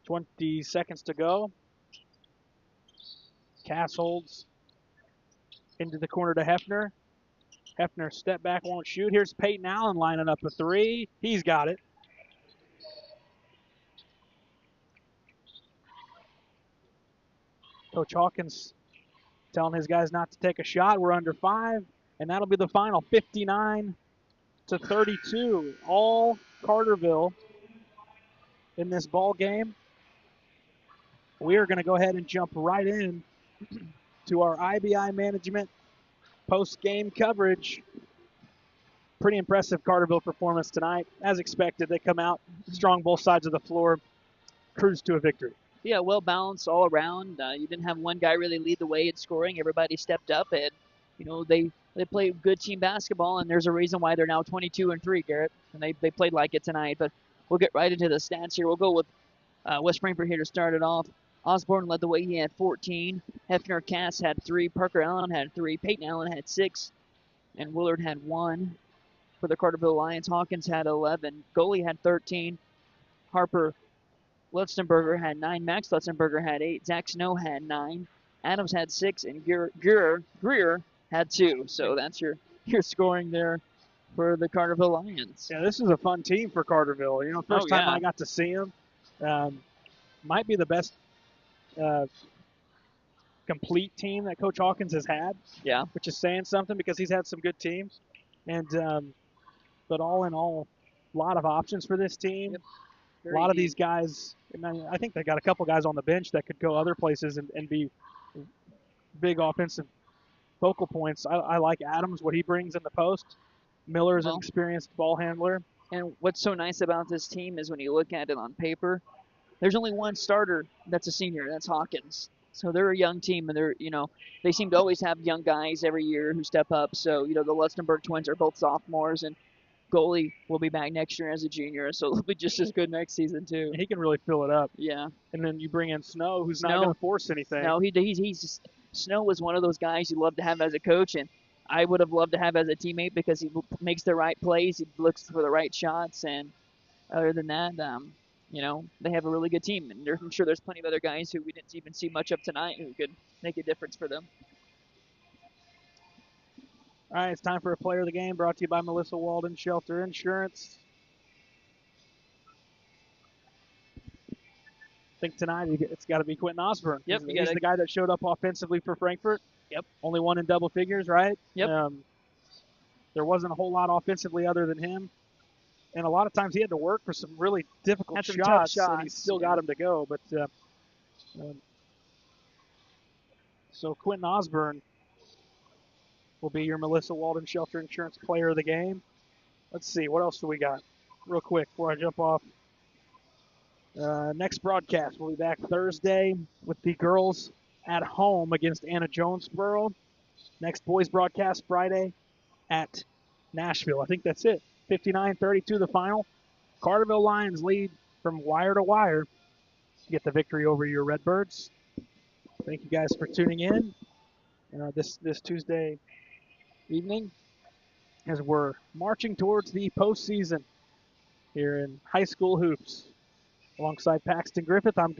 .20 seconds to go. Cass holds into the corner to Hefner. Hefner step back, won't shoot. Here's Peyton Allen lining up a three. He's got it. Coach Hawkins telling his guys not to take a shot. We're under 5, and that'll be the final, 59-32. All Carterville in this ball game. We are going to go ahead and jump right in to our IBI management post-game coverage. Pretty impressive Carterville performance tonight. As expected, they come out strong both sides of the floor, cruise to a victory. Yeah, well balanced all around. You didn't have one guy really lead the way in scoring. Everybody stepped up, and they played good team basketball, and there's a reason why they're now 22-3, Garrett. And they played like it tonight. But we'll get right into the stats here. We'll go with West Frankfurt here to start it off. Osborne led the way. He had 14. Hefner Cass had 3. Parker Allen had 3. Peyton Allen had 6. And Willard had 1. For the Carterville Lions, Hawkins had 11. Goalie had 13. Harper Lutzenberger had 9. Max Lutzenberger had 8. Zach Snow had 9. Adams had 6. And Greer had 2. So that's your scoring there for the Carterville Lions. Yeah, this is a fun team for Carterville. First time I got to see them. Might be the best complete team that Coach Hawkins has had. Yeah. Which is saying something because he's had some good teams. And but all in all, a lot of options for this team. Yep. A lot of these guys, I think they got a couple guys on the bench that could go other places and be big offensive focal points. I like Adams, what he brings in the post. Miller's an experienced ball handler. And what's so nice about this team is when you look at it on paper, there's only one starter that's a senior, that's Hawkins. So they're a young team, and they seem to always have young guys every year who step up. So, the Lutzenberg twins are both sophomores, and goalie will be back next year as a junior, so he'll be just as good next season too. He can really fill it up. Yeah. And then you bring in Snow, who's not going to force anything. No, he's Snow was one of those guys you love to have as a coach, and I would have loved to have as a teammate because he makes the right plays, he looks for the right shots, and other than that, they have a really good team, and I'm sure there's plenty of other guys who we didn't even see much of tonight who could make a difference for them. All right, it's time for a player of the game, brought to you by Melissa Walden Shelter Insurance. I think tonight it's got to be Quentin Osborne. Yep, he's the guy that showed up offensively for Frankfurt. Yep. Only one in double figures, right? Yep. There wasn't a whole lot offensively other than him. And a lot of times he had to work for some really difficult shots, and he still got him to go. But so Quentin Osborne will be your Melissa Walden Shelter Insurance player of the game. Let's see, what else do we got? Real quick before I jump off. Next broadcast, we'll be back Thursday with the girls at home against Anna Jonesboro. Next boys broadcast Friday at Nashville. I think that's it. 59-32 the final. Carterville Lions lead from wire to wire to get the victory over your Redbirds. Thank you guys for tuning in this Tuesday evening as we're marching towards the postseason here in high school hoops. Alongside Paxton Griffith, I'm